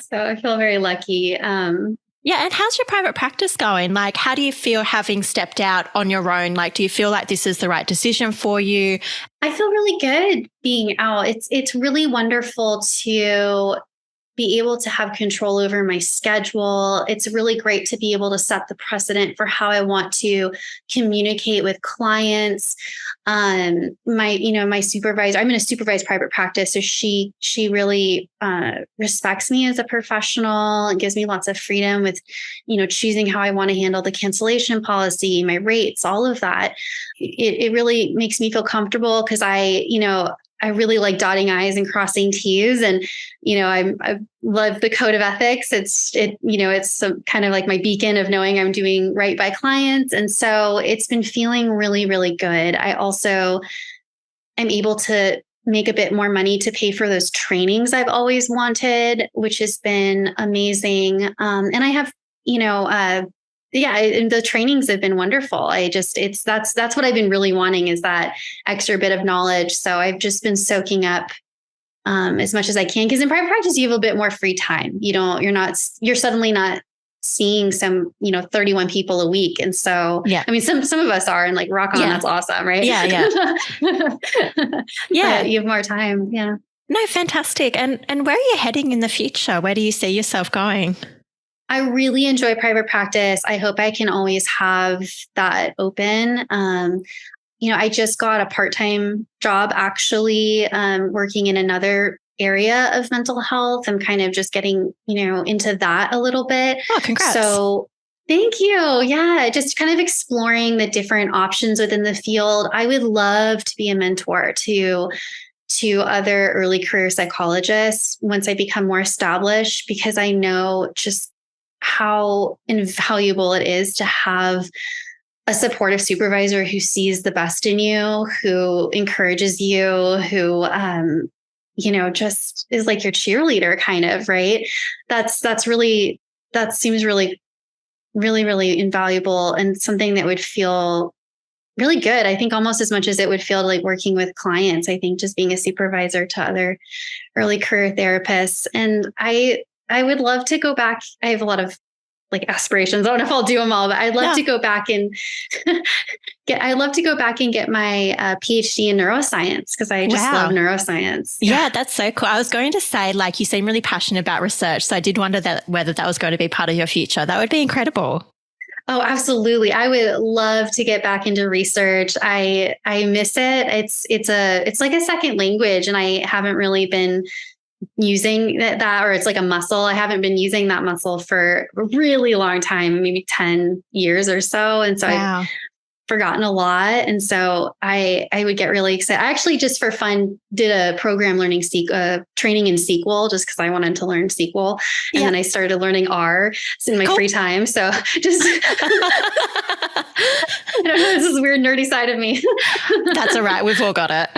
So I feel very lucky.
Yeah. And how's your private practice going? Like, how do you feel having stepped out on your own? Like, do you feel like this is the right decision for you?
I feel really good being out. It's really wonderful to be able to have control over my schedule. It's really great to be able to set the precedent for how I want to communicate with clients. My supervisor, I'm in a supervised private practice. So she really respects me as a professional and gives me lots of freedom with, choosing how I want to handle the cancellation policy, my rates, all of that. It really makes me feel comfortable because I really like dotting I's and crossing T's. And, I love the code of ethics. It's kind of like my beacon of knowing I'm doing right by clients. And so it's been feeling really, really good. I also am able to make a bit more money to pay for those trainings I've always wanted, which has been amazing. And I have, and the trainings have been wonderful. That's what I've been really wanting, is that extra bit of knowledge. So I've just been soaking up as much as I can, because in private practice, you have a bit more free time. You're suddenly not seeing some, 31 people a week. And so, I mean, some of us are, and like rock on, that's awesome. Right.
Yeah. Yeah.
But you have more time. Yeah.
No, fantastic. And where are you heading in the future? Where do you see yourself going?
I really enjoy private practice. I hope I can always have that open. I just got a part-time job actually, working in another area of mental health. I'm kind of just getting, into that a little bit.
Oh, congrats.
So thank you. Yeah. Just kind of exploring the different options within the field. I would love to be a mentor to other early career psychologists once I become more established, because I know just how invaluable it is to have a supportive supervisor who sees the best in you, who encourages you, who, just is like your cheerleader kind of, right? That's really that seems really, really, really invaluable and something that would feel really good. I think almost as much as it would feel like working with clients. I think just being a supervisor to other early career therapists. And I would love to go back. I have a lot of like aspirations. I don't know if I'll do them all, but I'd love to go back and I'd love to go back and get my PhD in neuroscience because I just love neuroscience.
Yeah, that's so cool. I was going to say, like, you seem really passionate about research. So I did wonder whether that was going to be part of your future. That would be incredible.
Oh, absolutely. I would love to get back into research. I miss it. It's like a second language, and I haven't really been using that, or it's like a muscle. I haven't been using that muscle for a really long time, maybe 10 years or so. And so I've forgotten a lot. And so I would get really excited. I actually just for fun did a program learning training in SQL just because I wanted to learn SQL. And then I started learning R in my free time. So just, I don't know, this is a weird nerdy side of me.
That's all right. We've all got it.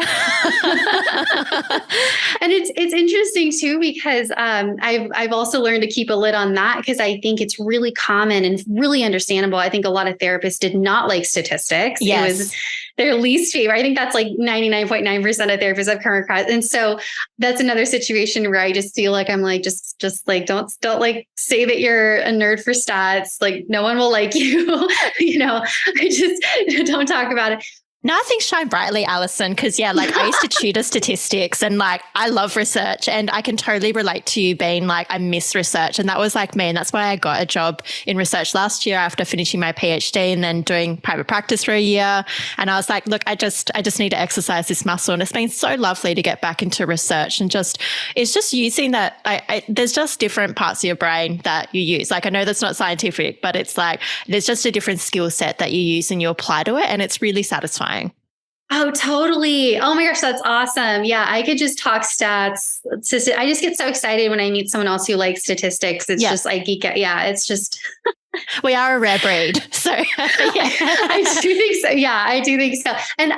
And it's interesting too, because I've also learned to keep a lid on that because I think it's really common and really understandable. I think a lot of therapists did not like statistics. Yes. It was their least favorite. I think that's like 99.9% of therapists I've come across. And so that's another situation where I just feel like I'm like, just like, don't like say that you're a nerd for stats. Like no one will like you, I just don't talk about it.
No, I think shine brightly, Allison, because like I used to tutor statistics and like I love research and I can totally relate to you being like, I miss research. And that was like me. And that's why I got a job in research last year after finishing my PhD and then doing private practice for a year. And I was like, look, I just need to exercise this muscle. And it's been so lovely to get back into research and it's just using that. There's just different parts of your brain that you use. Like I know that's not scientific, but it's like, there's just a different skill set that you use and you apply to it. And it's really satisfying.
Oh, totally. Oh my gosh, that's awesome. Yeah, I could just talk stats. I just get so excited when I meet someone else who likes statistics. It's just I geek out. Yeah, it's just.
We are a rare breed. So
I do think so. Yeah, I do think so. And,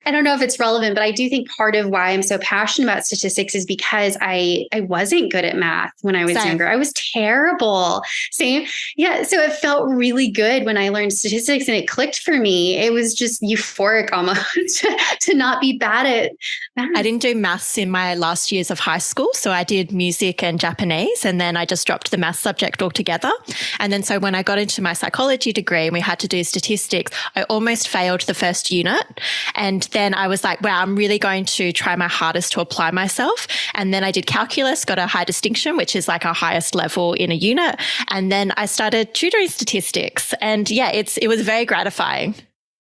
I don't know if it's relevant, but I do think part of why I'm so passionate about statistics is because I wasn't good at math when I was younger. I was terrible. Same. Yeah. So it felt really good when I learned statistics and it clicked for me. It was just euphoric almost to not be bad at math.
I didn't do maths in my last years of high school. So I did music and Japanese, and then I just dropped the math subject altogether. And then so when I got into my psychology degree and we had to do statistics, I almost failed the first unit. And then I was like, wow, I'm really going to try my hardest to apply myself. And then I did calculus, got a high distinction, which is like our highest level in a unit. And then I started tutoring statistics. And it was very gratifying.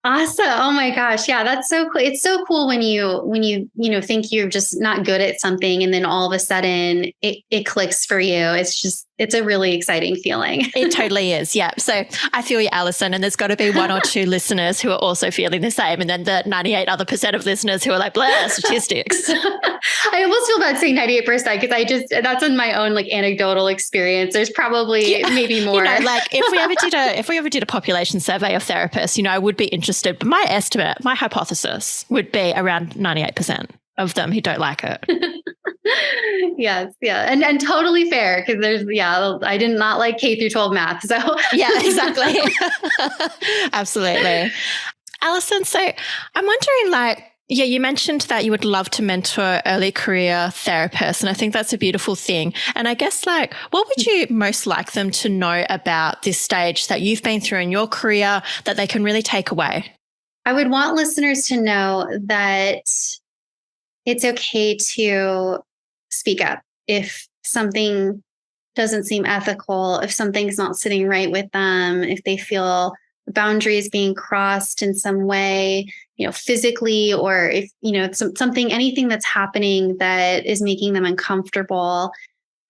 Awesome. Oh my gosh. Yeah, that's so cool. It's so cool when you think you're just not good at something and then all of a sudden it clicks for you. It's a really exciting feeling.
It totally is. Yeah. So I feel you, Allison, and there's got to be one or two listeners who are also feeling the same. And then the 98 other % of listeners who are like, blah, statistics.
I almost feel bad saying 98% because that's in my own like anecdotal experience. There's probably maybe more.
Like if we ever did a population survey of therapists, I would be interested, but my estimate, my hypothesis would be around 98% of them who don't like it.
Yes. Yeah. And totally fair because I did not like K through 12 math. So
yeah, exactly. Absolutely. Allison, so I'm wondering you mentioned that you would love to mentor early career therapists, and I think that's a beautiful thing. And I guess what would you most like them to know about this stage that you've been through in your career that they can really take away?
I would want listeners to know that it's okay to speak up if something doesn't seem ethical, if something's not sitting right with them, if they feel the boundary is being crossed in some way, physically, or if, anything that's happening that is making them uncomfortable.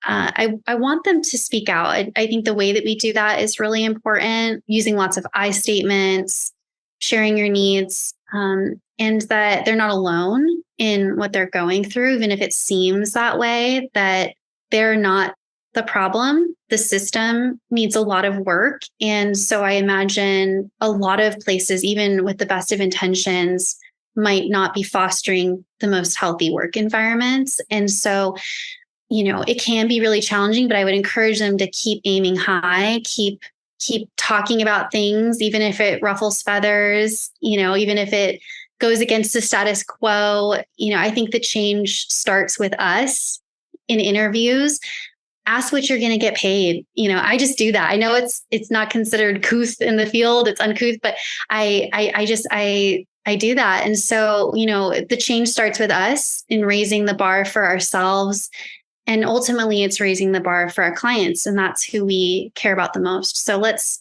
I want them to speak out. I think the way that we do that is really important, using lots of I statements, sharing your needs, and that they're not alone in what they're going through, even if it seems that way, that they're not the problem. The system needs a lot of work. And so I imagine a lot of places, even with the best of intentions, might not be fostering the most healthy work environments. And so, it can be really challenging, but I would encourage them to keep aiming high, keep talking about things, even if it ruffles feathers, even if it goes against the status quo. I think the change starts with us in interviews. Ask what you're going to get paid. I just do that. I know it's not considered couth in the field. It's uncouth, but I do that. And so, the change starts with us in raising the bar for ourselves. And ultimately it's raising the bar for our clients. And that's who we care about the most. So let's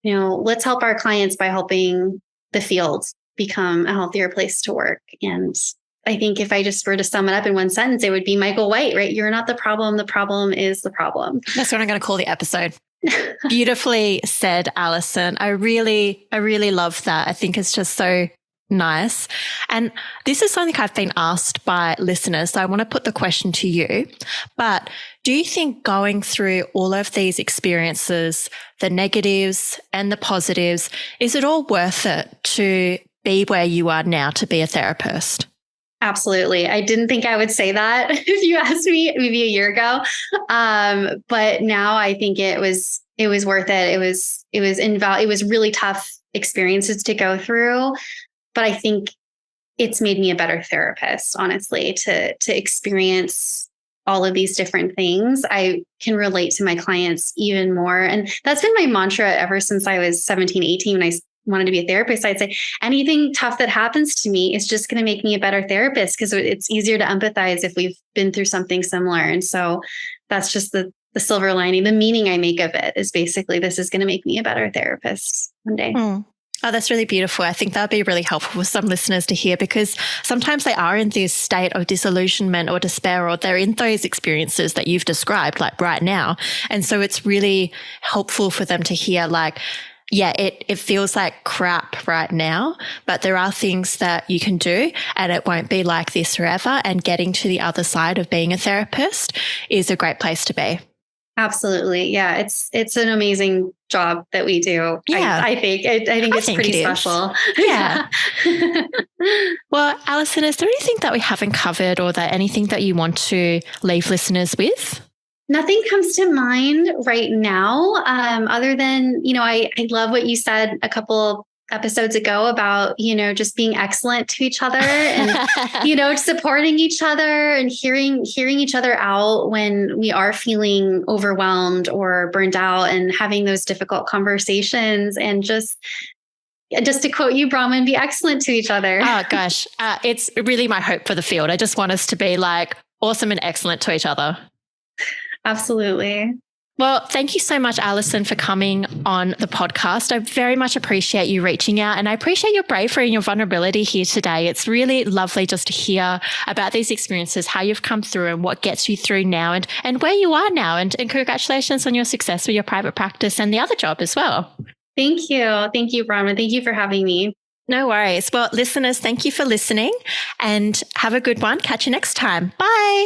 help our clients by helping the field become a healthier place to work. And I think if I just were to sum it up in one sentence, it would be Michael White, right? You're not the problem. The problem is the problem.
That's what I'm going to call the episode. Beautifully said, Allison. I really love that. I think it's just so nice. And this is something I've been asked by listeners. So I want to put the question to you. But do you think going through all of these experiences, the negatives and the positives, is it all worth it to be where you are now, to be a therapist?
Absolutely. I didn't think I would say that if you asked me maybe a year ago. But now I think it was worth it. It was really tough experiences to go through. But I think it's made me a better therapist, honestly, to experience all of these different things. I can relate to my clients even more. And that's been my mantra ever since I was 17, 18, when I wanted to be a therapist. I'd say anything tough that happens to me is just going to make me a better therapist, because it's easier to empathize if we've been through something similar. And so that's just the silver lining. The meaning I make of it is basically, this is going to make me a better therapist one day.
Oh, that's really beautiful. I think that'd be really helpful for some listeners to hear, because sometimes they are in this state of disillusionment or despair, or they're in those experiences that you've described, like right now. And so it's really helpful for them to hear, like, yeah, it feels like crap right now, but there are things that you can do and it won't be like this forever. And getting to the other side of being a therapist is a great place to be.
Absolutely. Yeah. It's an amazing job that we do.
Yeah.
I think it's pretty special.
Yeah. Well, Allison, is there anything that we haven't covered, or that anything that you want to leave listeners with?
Nothing comes to mind right now, other than, I love what you said a couple episodes ago about, just being excellent to each other and, supporting each other and hearing each other out when we are feeling overwhelmed or burned out, and having those difficult conversations, and just to quote you, Bronwyn, be excellent to each other.
Oh gosh. It's really my hope for the field. I just want us to be like awesome and excellent to each other.
Absolutely.
Well, thank you so much, Allison, for coming on the podcast. I very much appreciate you reaching out, and I appreciate your bravery and your vulnerability here today. It's really lovely just to hear about these experiences, how you've come through and what gets you through now, and where you are now. And congratulations on your success with your private practice and the other job as well.
Thank you. Thank you, Bronwyn. Thank you for having me.
No worries. Well, listeners, thank you for listening, and have a good one. Catch you next time. Bye.